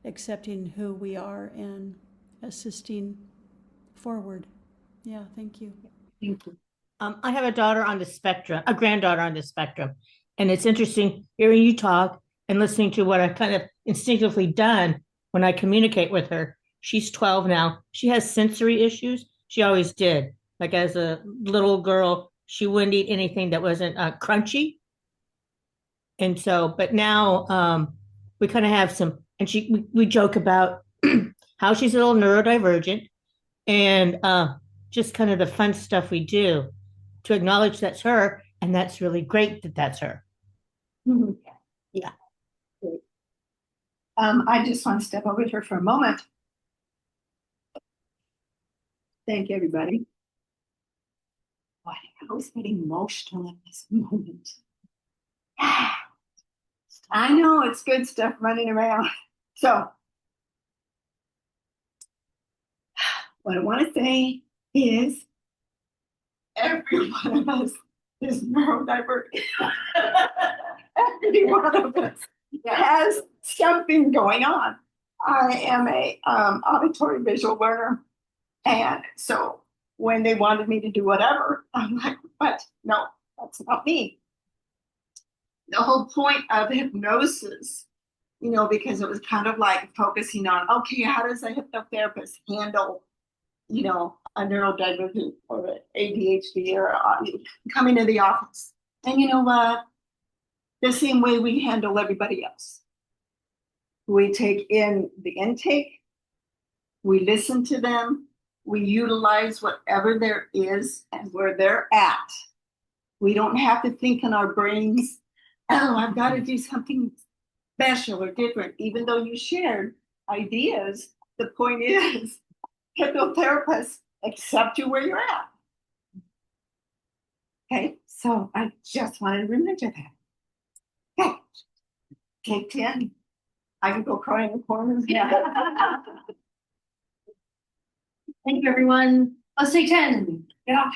accepting who we are and assisting forward. Yeah, thank you.
Thank you.
I have a granddaughter on the spectrum, and it's interesting hearing you talk and listening to what I've kind of instinctively done when I communicate with her. She's 12 now. She has sensory issues. She always did. As a little girl, she wouldn't eat anything that wasn't crunchy. And so, but now we kind of have some, and we joke about how she's a little neurodivergent and just kind of the fun stuff we do to acknowledge that's her. And that's really great that that's her.
Mm-hmm.
Yeah.
Great. I just want to step over here for a moment. Thank you, everybody. Boy, I was getting emotional at this moment. I know it's good stuff running around. So, what I want to say is every one of us is neurodivergent. Every one of us has something going on. I am a auditory visual learner. And so when they wanted me to do whatever, I'm like, what? No, that's not me.
the whole point of hypnosis, you know, because it was kind of like focusing on, okay, how does a hypnotherapist handle, you know, a neurodivergent or ADHD or coming to the office? And you know what? The same way we handle everybody else. We take in the intake, we listen to them, we utilize whatever there is and where they're at. We don't have to think in our brains, oh, I've got to do something special or different, even though you shared ideas. The point is, hypnotherapists accept you where you're at. Okay, so I just wanted to remember that. Okay, take 10. I can go cry in the corner.
Thank you, everyone. Let's take 10. Get off.